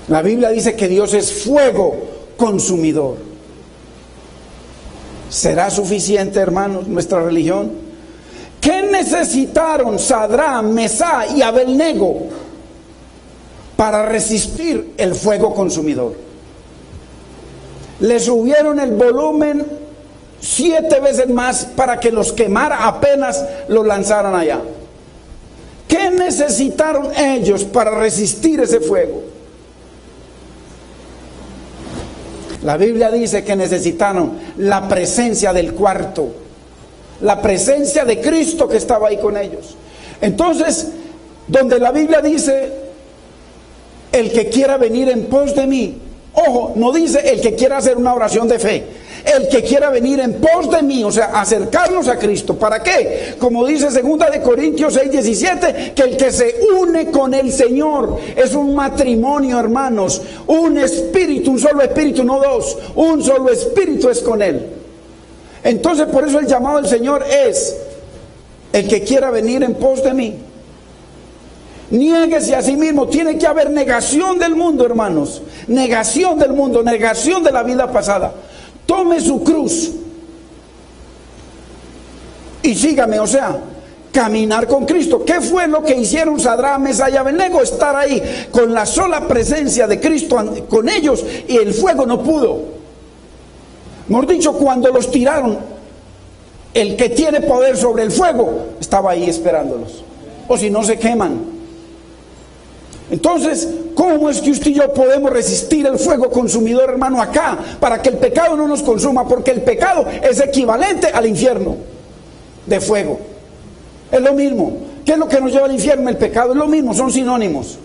Speaker 1: La Biblia dice que Dios es fuego consumidor. ¿Será suficiente, hermanos, nuestra religión? ¿Qué necesitaron Sadrach, Mesach y Abednego para resistir el fuego consumidor? Le subieron el volumen 7 veces más para que los quemara apenas los lanzaran allá. ¿Qué necesitaron ellos para resistir ese fuego? La Biblia dice que necesitaron la presencia del cuarto, la presencia de Cristo que estaba ahí con ellos. Entonces, donde la Biblia dice, el que quiera venir en pos de mí, ojo, no dice el que quiera hacer una oración de fe, el que quiera venir en pos de mí, o sea, acercarnos a Cristo. ¿Para qué? Como dice 2 Corintios 6:17, que el que se une con el Señor es un matrimonio, hermanos, un espíritu, un solo espíritu, no dos, un solo espíritu es con Él. Entonces por eso el llamado del Señor es: el que quiera venir en pos de mí, niéguese a sí mismo. Tiene que haber negación del mundo, hermanos. Negación del mundo, negación de la vida pasada. Tome su cruz y sígame, o sea, caminar con Cristo. ¿Qué fue lo que hicieron Sadrach, Mesach y Abednego? Estar ahí con la sola presencia de Cristo con ellos, y el fuego no pudo. Mejor dicho, cuando los tiraron, el que tiene poder sobre el fuego estaba ahí esperándolos, o si no se queman. Entonces, ¿cómo es que usted y yo podemos resistir el fuego consumidor, hermano, acá, para que el pecado no nos consuma? Porque el pecado es equivalente al infierno de fuego. Es lo mismo. ¿Qué es lo que nos lleva al infierno? El pecado. Es lo mismo, son sinónimos.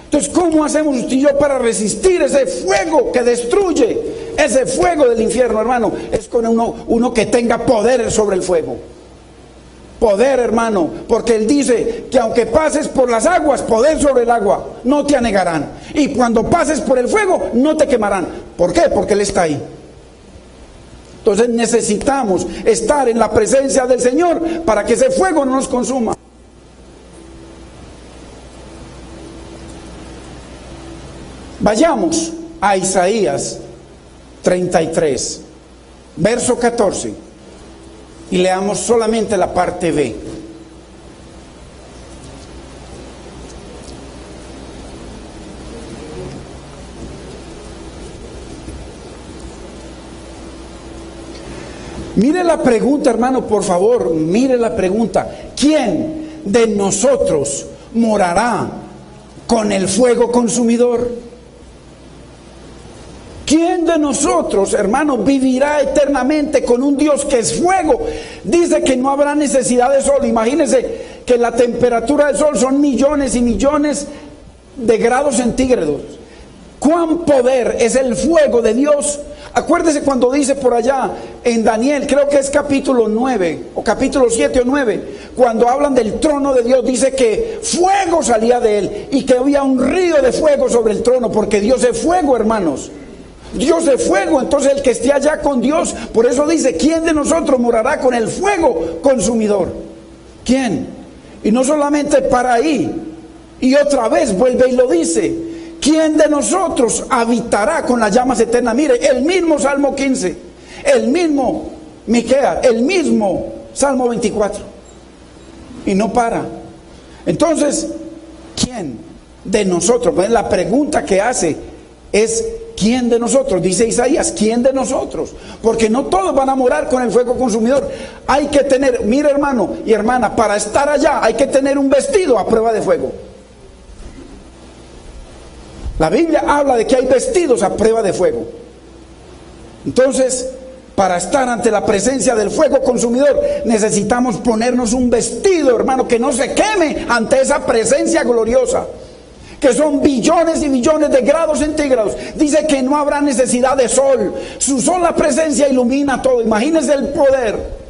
Speaker 1: Entonces, ¿cómo hacemos usted y yo para resistir ese fuego que destruye? Ese fuego del infierno, hermano, es con uno que tenga poder sobre el fuego. Poder, hermano, porque Él dice que aunque pases por las aguas, poder sobre el agua, no te anegarán. Y cuando pases por el fuego, no te quemarán. ¿Por qué? Porque Él está ahí. Entonces necesitamos estar en la presencia del Señor para que ese fuego no nos consuma. Vayamos a Isaías 33, verso 14. Y leamos solamente la parte B. Mire la pregunta, hermano, por favor, mire la pregunta. ¿Quién de nosotros morará con el fuego consumidor? ¿Quién de nosotros, hermano, vivirá eternamente con un Dios que es fuego? Dice que no habrá necesidad de sol. Imagínense que la temperatura del sol son millones y millones de grados centígrados. ¿Cuán poder es el fuego de Dios? Acuérdese cuando dice por allá en Daniel, creo que es capítulo 9 o capítulo 7 o 9, cuando hablan del trono de Dios, dice que fuego salía de él y que había un río de fuego sobre el trono, porque Dios es fuego, hermanos. Dios de fuego. Entonces el que esté allá con Dios, por eso dice: ¿quién de nosotros morará con el fuego consumidor? ¿Quién? Y no solamente para ahí, y otra vez vuelve y lo dice: ¿quién de nosotros habitará con las llamas eternas? Mire, el mismo Salmo 15, el mismo Miqueas, el mismo Salmo 24, y no para. Entonces, ¿quién de nosotros? Pues la pregunta que hace es: ¿quién de nosotros? Dice Isaías, ¿quién de nosotros? Porque no todos van a morar con el fuego consumidor. Hay que tener, mire, hermano y hermana, para estar allá hay que tener un vestido a prueba de fuego. La Biblia habla de que hay vestidos a prueba de fuego. Entonces, para estar ante la presencia del fuego consumidor, necesitamos ponernos un vestido, hermano, que no se queme ante esa presencia gloriosa, que son billones y billones de grados centígrados. Dice que no habrá necesidad de sol. Su sola presencia ilumina todo. Imagínense el poder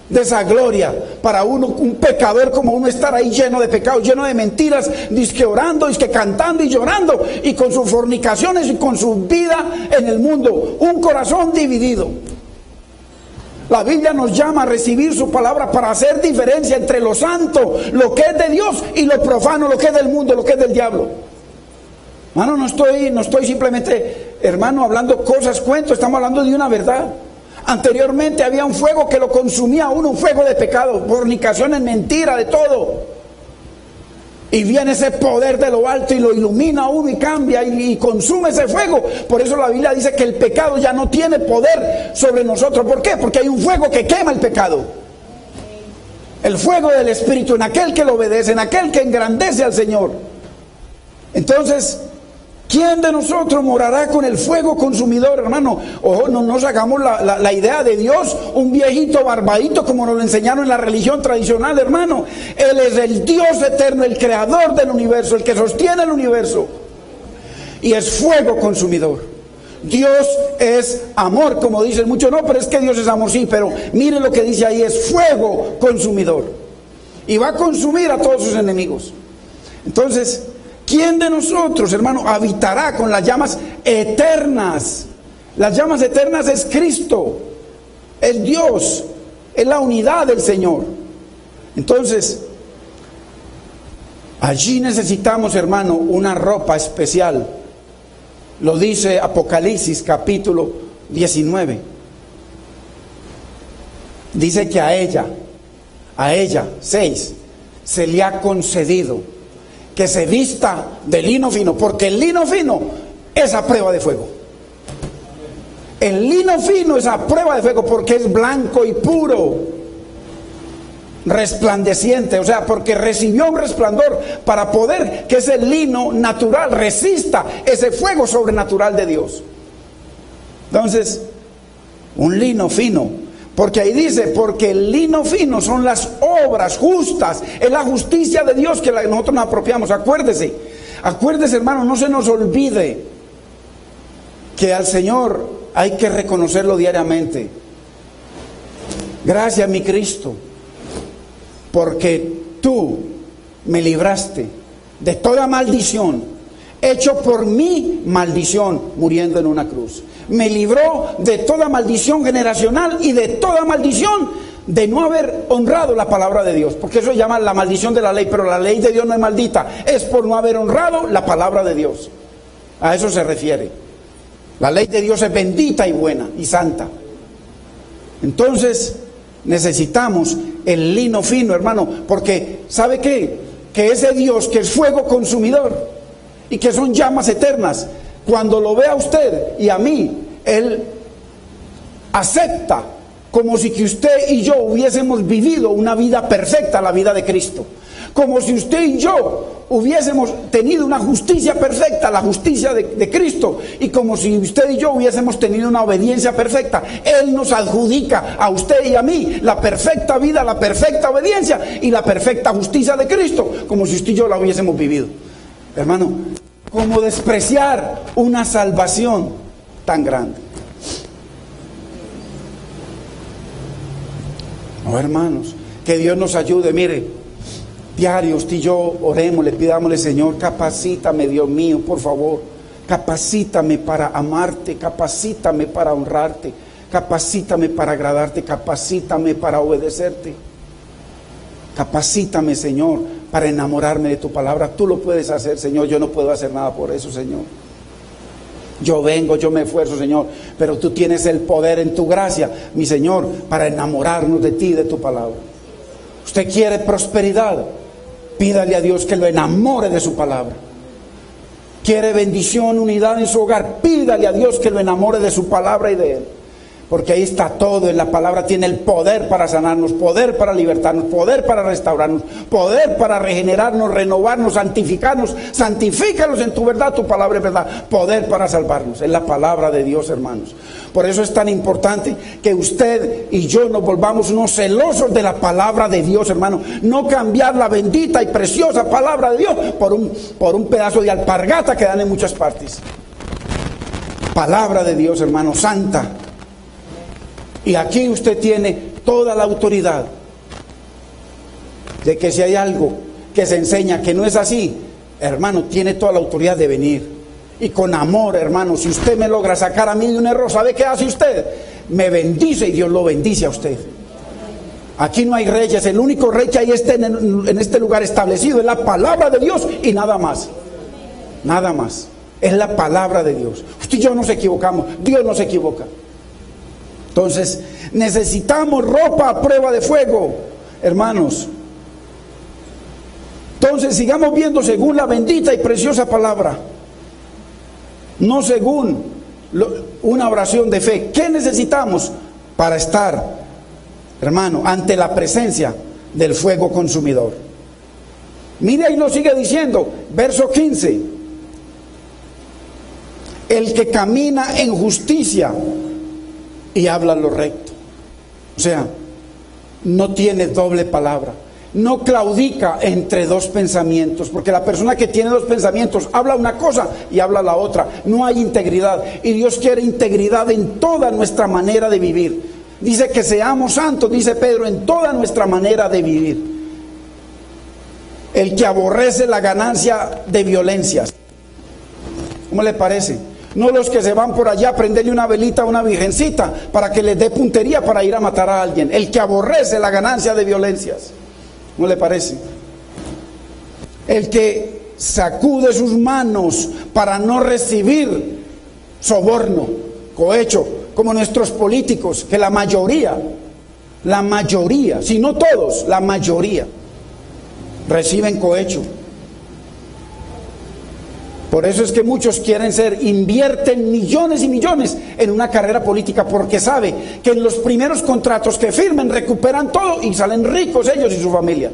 Speaker 1: de esa gloria para uno, un pecador como uno, estar ahí lleno de pecados, lleno de mentiras, dizque orando, dizque cantando y llorando, y con sus fornicaciones y con su vida en el mundo, un corazón dividido. La Biblia nos llama a recibir su palabra para hacer diferencia entre lo santo, lo que es de Dios, y lo profano, lo que es del mundo, lo que es del diablo. Hermano, no estoy simplemente, hermano, hablando cosas, cuentos, estamos hablando de una verdad. Anteriormente había un fuego que lo consumía a uno, un fuego de pecado, fornicaciones, mentira, de todo. Y viene ese poder de lo alto y lo ilumina a uno y cambia y consume ese fuego. Por eso la Biblia dice que el pecado ya no tiene poder sobre nosotros. ¿Por qué? Porque hay un fuego que quema el pecado. El fuego del Espíritu, en aquel que lo obedece, en aquel que engrandece al Señor. Entonces, ¿quién de nosotros morará con el fuego consumidor, hermano? Ojo, no nos hagamos la idea de Dios un viejito barbadito como nos lo enseñaron en la religión tradicional, hermano. Él es el Dios eterno, el creador del universo, el que sostiene el universo. Y es fuego consumidor. Dios es amor, como dicen muchos. No, pero es que Dios es amor, sí, pero mire lo que dice ahí: es fuego consumidor. Y va a consumir a todos sus enemigos. Entonces, ¿quién de nosotros, hermano, habitará con las llamas eternas? Las llamas eternas es Cristo. es Dios, es la unidad del Señor. Entonces, allí necesitamos, hermano, una ropa especial. Lo dice Apocalipsis capítulo 19. Dice que a ella, 6, se le ha concedido que se vista de lino fino, porque el lino fino es a prueba de fuego. El lino fino es a prueba de fuego porque es blanco y puro, resplandeciente, o sea, porque recibió un resplandor para poder que ese lino natural resista ese fuego sobrenatural de Dios. Entonces, un lino fino, porque ahí dice, porque el lino fino son las obras justas, es la justicia de Dios que nosotros nos apropiamos. Acuérdese, hermano, no se nos olvide que al Señor hay que reconocerlo diariamente. Gracias, mi Cristo, porque tú me libraste de toda maldición, hecho por mi maldición, muriendo en una cruz. Me libró de toda maldición generacional y de toda maldición de no haber honrado la palabra de Dios, porque eso se llama la maldición de la ley, pero la ley de Dios no es maldita, es por no haber honrado la palabra de Dios. A eso se refiere. La ley de Dios es bendita y buena y santa. Entonces necesitamos el lino fino, hermano, porque ¿sabe qué? Que ese Dios que es fuego consumidor y que son llamas eternas, cuando lo ve a usted y a mí, Él acepta como si que usted y yo hubiésemos vivido una vida perfecta, la vida de Cristo. Como si usted y yo hubiésemos tenido una justicia perfecta, la justicia de Cristo. Y como si usted y yo hubiésemos tenido una obediencia perfecta. Él nos adjudica a usted y a mí la perfecta vida, la perfecta obediencia y la perfecta justicia de Cristo, como si usted y yo la hubiésemos vivido. Hermano, ¿cómo despreciar una salvación tan grande? No, hermanos, que Dios nos ayude. Mire, diario usted y yo oremos, le pidámosle: Señor, capacítame, Dios mío, por favor, capacítame para amarte, capacítame para honrarte, capacítame para agradarte, capacítame para obedecerte, capacítame, Señor, para enamorarme de tu palabra. Tú lo puedes hacer, Señor, yo no puedo hacer nada por eso, Señor. Yo vengo, yo me esfuerzo, Señor, pero tú tienes el poder en tu gracia, mi Señor, para enamorarnos de ti y de tu palabra. Usted quiere prosperidad, pídale a Dios que lo enamore de su palabra. Quiere bendición, unidad en su hogar, pídale a Dios que lo enamore de su palabra y de Él. Porque ahí está todo, en la palabra tiene el poder para sanarnos, poder para libertarnos, poder para restaurarnos, poder para regenerarnos, renovarnos, santificarnos. Santifícalos en tu verdad, tu palabra es verdad, poder para salvarnos. Es la palabra de Dios, hermanos. Por eso es tan importante que usted y yo nos volvamos unos celosos de la palabra de Dios, hermano. No cambiar la bendita y preciosa palabra de Dios por un pedazo de alpargata que dan en muchas partes. Palabra de Dios, hermano, santa. Y aquí usted tiene toda la autoridad de que si hay algo que se enseña que no es así, hermano, tiene toda la autoridad de venir. Y con amor, hermano, si usted me logra sacar a mí de un error, ¿sabe qué hace usted? Me bendice y Dios lo bendice a usted. Aquí no hay reyes, el único rey que hay en este lugar establecido es la palabra de Dios y nada más. Nada más. Es la palabra de Dios. Usted y yo nos equivocamos, Dios no se equivoca. Entonces, necesitamos ropa a prueba de fuego, hermanos. Entonces, sigamos viendo según la bendita y preciosa palabra, no según una oración de fe. ¿Qué necesitamos para estar, hermano, ante la presencia del fuego consumidor? Mire, ahí nos sigue diciendo, verso 15: el que camina en justicia y habla lo recto. O sea, no tiene doble palabra, no claudica entre dos pensamientos, porque la persona que tiene dos pensamientos habla una cosa y habla la otra. No hay integridad, y Dios quiere integridad en toda nuestra manera de vivir. Dice que seamos santos, dice Pedro, en toda nuestra manera de vivir. El que aborrece la ganancia de violencias. ¿Cómo le parece? No los que se van por allá a prenderle una velita a una virgencita para que les dé puntería para ir a matar a alguien. El que aborrece la ganancia de violencias. ¿No le parece? El que sacude sus manos para no recibir soborno, cohecho, como nuestros políticos, que la mayoría, si no todos, la mayoría, reciben cohecho. Por eso es que muchos invierten millones y millones en una carrera política, porque sabe que en los primeros contratos que firmen recuperan todo y salen ricos ellos y su familia.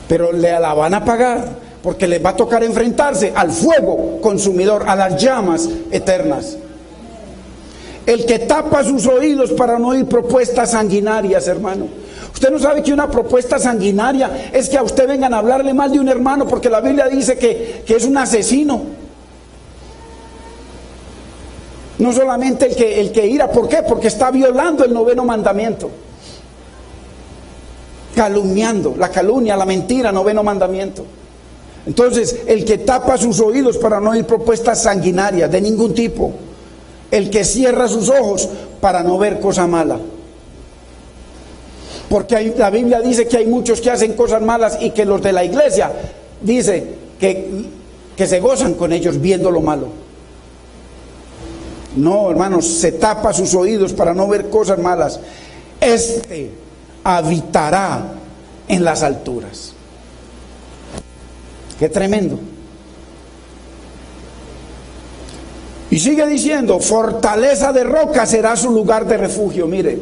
Speaker 1: Pero la van a pagar, porque les va a tocar enfrentarse al fuego consumidor, a las llamas eternas. El que tapa sus oídos para no oír propuestas sanguinarias, hermano. Usted no sabe que una propuesta sanguinaria es que a usted vengan a hablarle mal de un hermano, porque la Biblia dice que es un asesino. No solamente el que ira, ¿por qué? Porque está violando el 9º mandamiento. Calumniando, la calumnia, la mentira, 9º mandamiento. Entonces, el que tapa sus oídos para no oír propuestas sanguinarias de ningún tipo. El que cierra sus ojos para no ver cosa mala. Porque la Biblia dice que hay muchos que hacen cosas malas y que los de la iglesia dice que se gozan con ellos viendo lo malo. No, hermanos, se tapa sus oídos para no ver cosas malas. Este habitará en las alturas. Qué tremendo. Y sigue diciendo, fortaleza de roca será su lugar de refugio. Mire,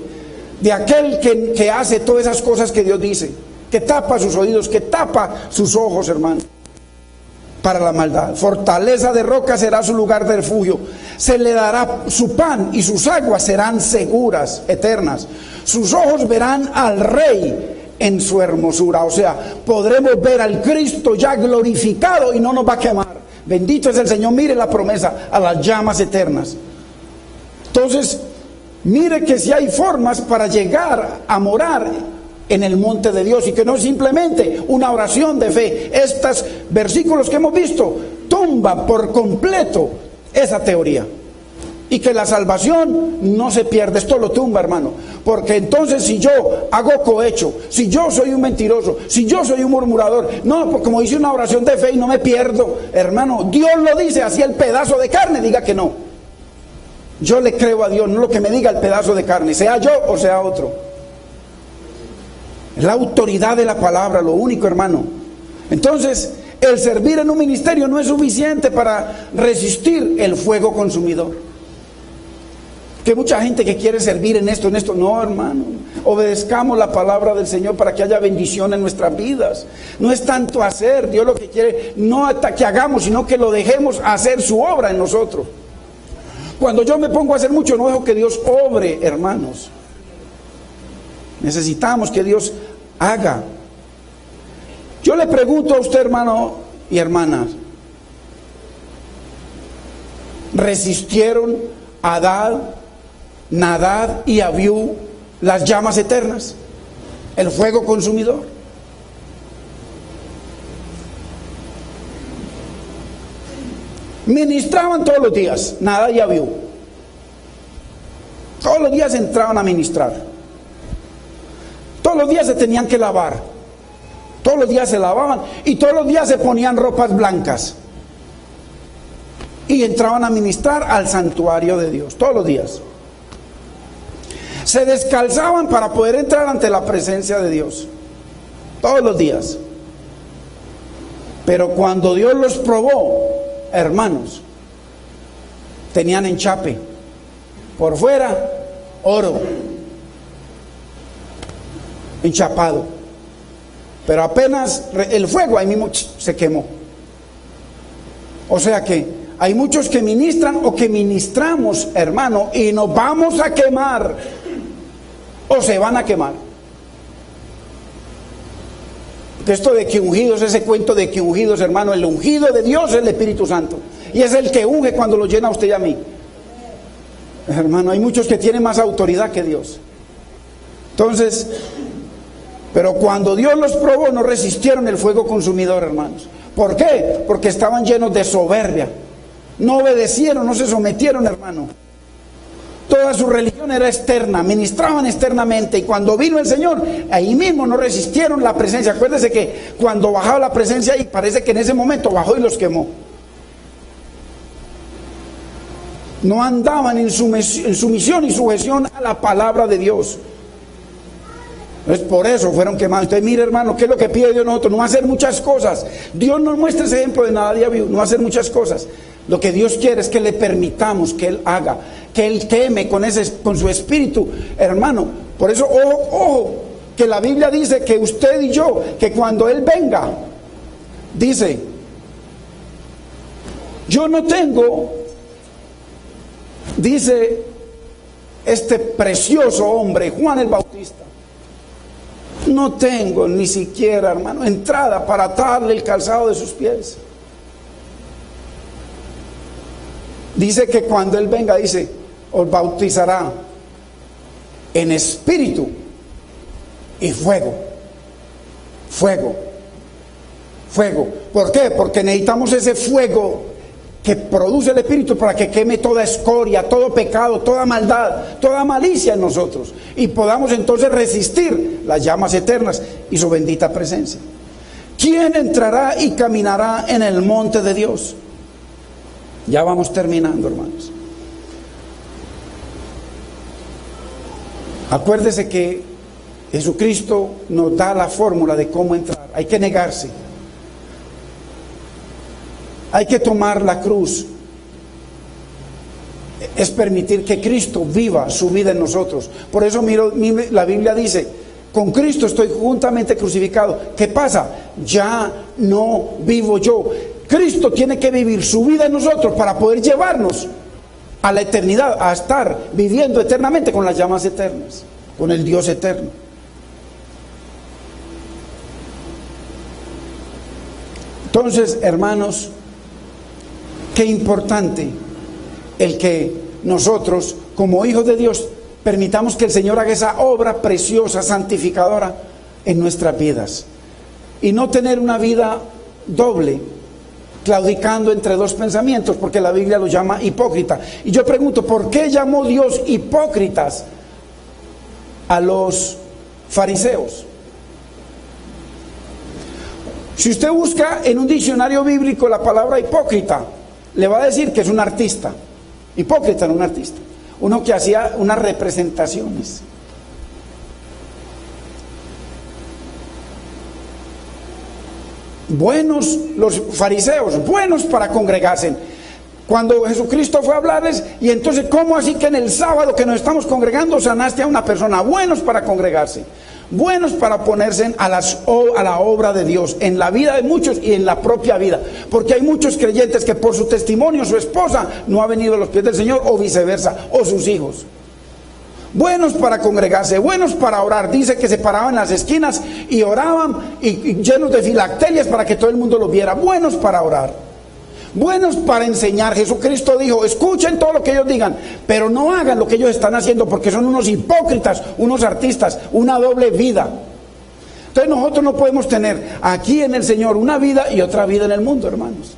Speaker 1: de aquel que hace todas esas cosas que Dios dice, que tapa sus oídos, que tapa sus ojos, hermano, para la maldad. Fortaleza de roca será su lugar de refugio. Se le dará su pan y sus aguas serán seguras, eternas. Sus ojos verán al Rey en su hermosura. O sea, podremos ver al Cristo ya glorificado y no nos va a quemar. Bendito es el Señor. Mire la promesa, a las llamas eternas. Entonces, mire que si hay formas para llegar a morar en el monte de Dios, y que no es simplemente una oración de fe. Estos versículos que hemos visto tumban por completo esa teoría. Y que la salvación no se pierde. Esto lo tumba, hermano. Porque entonces, si yo hago cohecho, si yo soy un mentiroso, si yo soy un murmurador, no, pues como hice una oración de fe y no me pierdo, hermano, Dios lo dice, así el pedazo de carne diga que no. Yo le creo a Dios, no lo que me diga el pedazo de carne, sea yo o sea otro. La autoridad de la palabra, lo único, hermano. Entonces, el servir en un ministerio no es suficiente para resistir el fuego consumidor. Que mucha gente que quiere servir en esto, no, hermano. Obedezcamos la palabra del Señor para que haya bendición en nuestras vidas. No es tanto hacer, Dios lo que quiere, no hasta que hagamos, sino que lo dejemos hacer su obra en nosotros. Cuando yo me pongo a hacer mucho, no dejo que Dios obre, hermanos. Necesitamos que Dios haga. Yo le pregunto a usted, hermano y hermanas, ¿resistieron Adad, Nadab y Abiú las llamas eternas, el fuego consumidor? Ministraban todos los días, Nadab y Abiú. Todos los días entraban a ministrar. Todos los días se tenían que lavar. Todos los días se lavaban y todos los días se ponían ropas blancas. Y entraban a ministrar al santuario de Dios, todos los días. Se descalzaban para poder entrar ante la presencia de Dios, todos los días. Pero cuando Dios los probó, hermanos, tenían enchape. Por fuera, oro, enchapado. Pero apenas el fuego ahí mismo se quemó. O sea que hay muchos que ministran o que ministramos, hermano, y nos vamos a quemar o se van a quemar. Esto de que ungidos, ese cuento de que ungidos, hermano, el ungido de Dios es el Espíritu Santo. Y es el que unge cuando lo llena a usted y a mí. Hermano, hay muchos que tienen más autoridad que Dios. Entonces, pero cuando Dios los probó, no resistieron el fuego consumidor, hermanos. ¿Por qué? Porque estaban llenos de soberbia. No obedecieron, no se sometieron, hermano. Toda su religión era externa, ministraban externamente, y cuando vino el Señor, ahí mismo no resistieron la presencia. Acuérdese que cuando bajaba la presencia, y parece que en ese momento bajó y los quemó. No andaban en sumisión y sujeción a la palabra de Dios. Entonces por eso fueron quemados. Entonces mire, hermano, ¿qué es lo que pide Dios de nosotros? No va a hacer muchas cosas. Dios nos muestra ese ejemplo de Nadab y Abiú. No va a hacer muchas cosas. Lo que Dios quiere es que le permitamos que Él haga, que Él teme con su espíritu, hermano. Por eso, ojo, que la Biblia dice que usted y yo, que cuando Él venga, dice, yo no tengo, dice este precioso hombre, Juan el Bautista, no tengo ni siquiera, hermano, entrada para atarle el calzado de sus pies. Dice que cuando Él venga, dice, os bautizará en espíritu y fuego. Fuego. Fuego. ¿Por qué? Porque necesitamos ese fuego que produce el espíritu para que queme toda escoria, todo pecado, toda maldad, toda malicia en nosotros. Y podamos entonces resistir las llamas eternas y su bendita presencia. ¿Quién entrará y caminará en el monte de Dios? Ya vamos terminando, hermanos. Acuérdese que Jesucristo nos da la fórmula de cómo entrar. Hay que negarse. Hay que tomar la cruz. Es permitir que Cristo viva su vida en nosotros. Por eso la Biblia dice, con Cristo estoy juntamente crucificado. ¿Qué pasa? Ya no vivo yo. Cristo tiene que vivir su vida en nosotros para poder llevarnos a la eternidad, a estar viviendo eternamente con las llamas eternas, con el Dios eterno. Entonces, hermanos, qué importante el que nosotros, como hijos de Dios, permitamos que el Señor haga esa obra preciosa, santificadora en nuestras vidas. Y no tener una vida doble, claudicando entre dos pensamientos, porque la Biblia los llama hipócrita. Y yo pregunto, ¿por qué llamó Dios hipócritas a los fariseos? Si usted busca en un diccionario bíblico la palabra hipócrita, le va a decir que es un artista. Hipócrita era un artista, uno que hacía unas representaciones. Buenos los fariseos, buenos para congregarse. Cuando Jesucristo fue a hablarles, y entonces, ¿cómo así que en el sábado que nos estamos congregando sanaste a una persona? Buenos para congregarse, buenos para ponerse a la obra de Dios, en la vida de muchos y en la propia vida. Porque hay muchos creyentes que por su testimonio, su esposa no ha venido a los pies del Señor, o viceversa, o sus hijos. Buenos para congregarse, buenos para orar. Dice que se paraban en las esquinas y oraban, y llenos de filacterias para que todo el mundo los viera. Buenos para orar, buenos para enseñar. Jesucristo dijo, escuchen todo lo que ellos digan, pero no hagan lo que ellos están haciendo, porque son unos hipócritas, unos artistas, una doble vida. Entonces nosotros no podemos tener aquí en el Señor una vida y otra vida en el mundo, hermanos,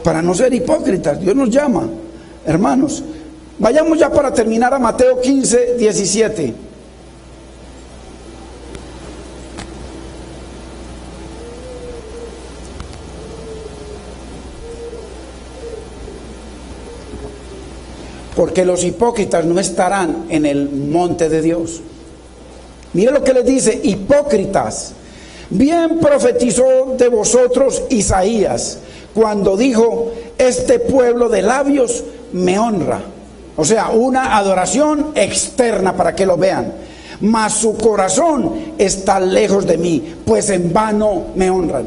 Speaker 1: para no ser hipócritas. Dios nos llama, hermanos. Vayamos ya para terminar a Mateo 15, 17. Porque los hipócritas no estarán en el monte de Dios. Mire lo que les dice, hipócritas. Bien profetizó de vosotros Isaías cuando dijo, este pueblo de labios me honra. O sea, una adoración externa para que lo vean. Mas su corazón está lejos de mí, pues en vano me honran.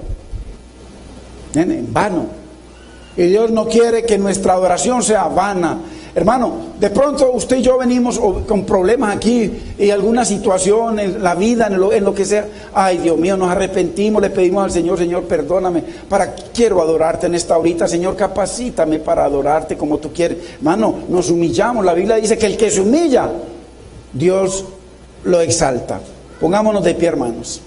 Speaker 1: En vano. Y Dios no quiere que nuestra adoración sea vana. Hermano, de pronto usted y yo venimos con problemas aquí y alguna situación en la vida, en lo que sea. Ay, Dios mío, nos arrepentimos, le pedimos al Señor, Señor, perdóname, quiero adorarte en esta horita, Señor, capacítame para adorarte como tú quieres. Hermano, nos humillamos. La Biblia dice que el que se humilla, Dios lo exalta. Pongámonos de pie, hermanos.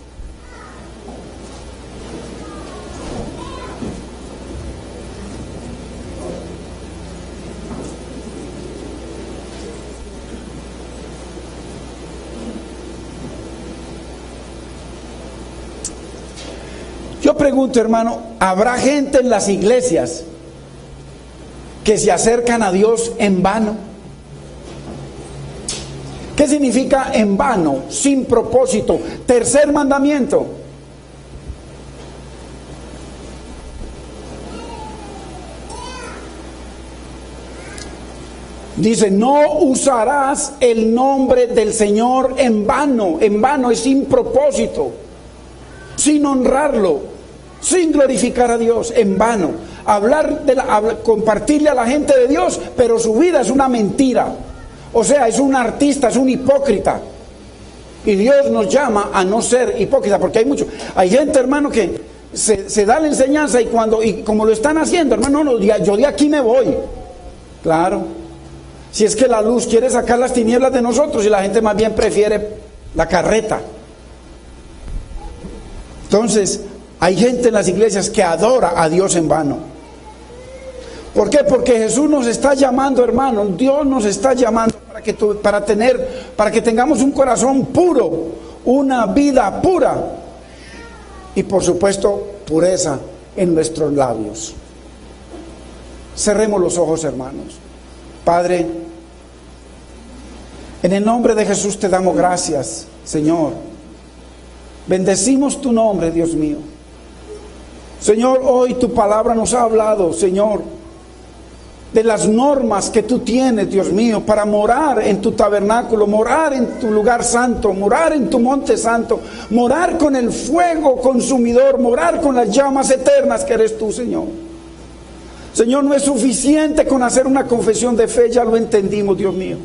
Speaker 1: Yo pregunto, hermano, ¿habrá gente en las iglesias que se acercan a Dios en vano? ¿Qué significa en vano? Sin propósito. Tercer mandamiento. Dice, no usarás el nombre del Señor en vano. En vano es sin propósito, sin honrarlo, sin glorificar a Dios, en vano. Compartirle a la gente de Dios, pero su vida es una mentira. O sea, es un artista, es un hipócrita. Y Dios nos llama a no ser hipócrita, porque hay gente, hermano, que se da la enseñanza y como lo están haciendo, hermano, no, yo de aquí me voy. Claro. Si es que la luz quiere sacar las tinieblas de nosotros y la gente más bien prefiere la carreta. Entonces, hay gente en las iglesias que adora a Dios en vano. ¿Por qué? Porque Jesús nos está llamando, hermano. Dios nos está llamando para que tengamos un corazón puro, una vida pura y por supuesto pureza en nuestros labios. Cerremos los ojos, hermanos. Padre, en el nombre de Jesús te damos gracias, Señor. Bendecimos tu nombre, Dios mío. Señor, hoy tu palabra nos ha hablado, Señor, de las normas que tú tienes, Dios mío, para morar en tu tabernáculo, morar en tu lugar santo, morar en tu monte santo, morar con el fuego consumidor, morar con las llamas eternas que eres tú, Señor. Señor, no es suficiente con hacer una confesión de fe, ya lo entendimos, Dios mío.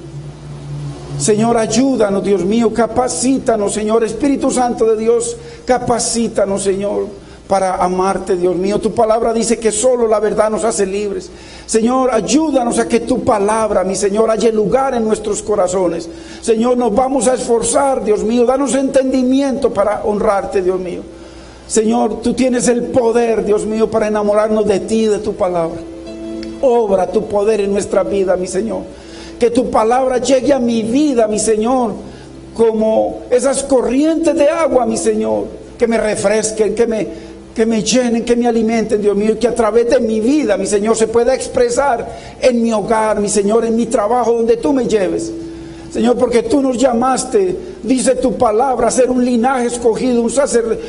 Speaker 1: Señor, ayúdanos, Dios mío, capacítanos, Señor, Espíritu Santo de Dios, capacítanos, Señor, para amarte, Dios mío. Tu palabra dice que solo la verdad nos hace libres. Señor, ayúdanos a que tu palabra, mi Señor, haya lugar en nuestros corazones. Señor, nos vamos a esforzar, Dios mío, danos entendimiento para honrarte, Dios mío. Señor, tú tienes el poder, Dios mío, para enamorarnos de ti, de tu palabra. Obra tu poder en nuestra vida, mi Señor. Que tu palabra llegue a mi vida, mi Señor, como esas corrientes de agua, mi Señor, que me refresquen, que me llenen, que me alimenten, Dios mío, y que a través de mi vida, mi Señor, se pueda expresar en mi hogar, mi Señor, en mi trabajo, donde tú me lleves. Señor, porque tú nos llamaste, dice tu palabra, a ser un linaje escogido,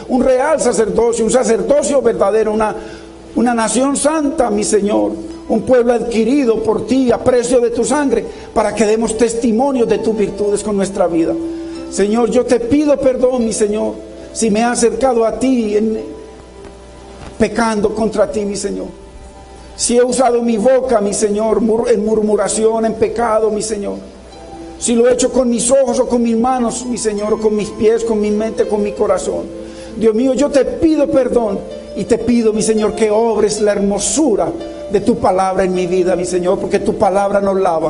Speaker 1: un real sacerdocio, un sacerdocio verdadero, una nación santa, mi Señor, un pueblo adquirido por ti a precio de tu sangre, para que demos testimonio de tus virtudes con nuestra vida. Señor, yo te pido perdón, mi Señor, si me he acercado a ti pecando contra ti, mi Señor. Si he usado mi boca, mi Señor, en murmuración, en pecado, mi Señor. Si lo he hecho con mis ojos o con mis manos, mi Señor, o con mis pies, con mi mente, con mi corazón. Dios mío, yo te pido perdón y te pido, mi Señor, que obres la hermosura de tu palabra en mi vida, mi Señor, porque tu palabra nos lava.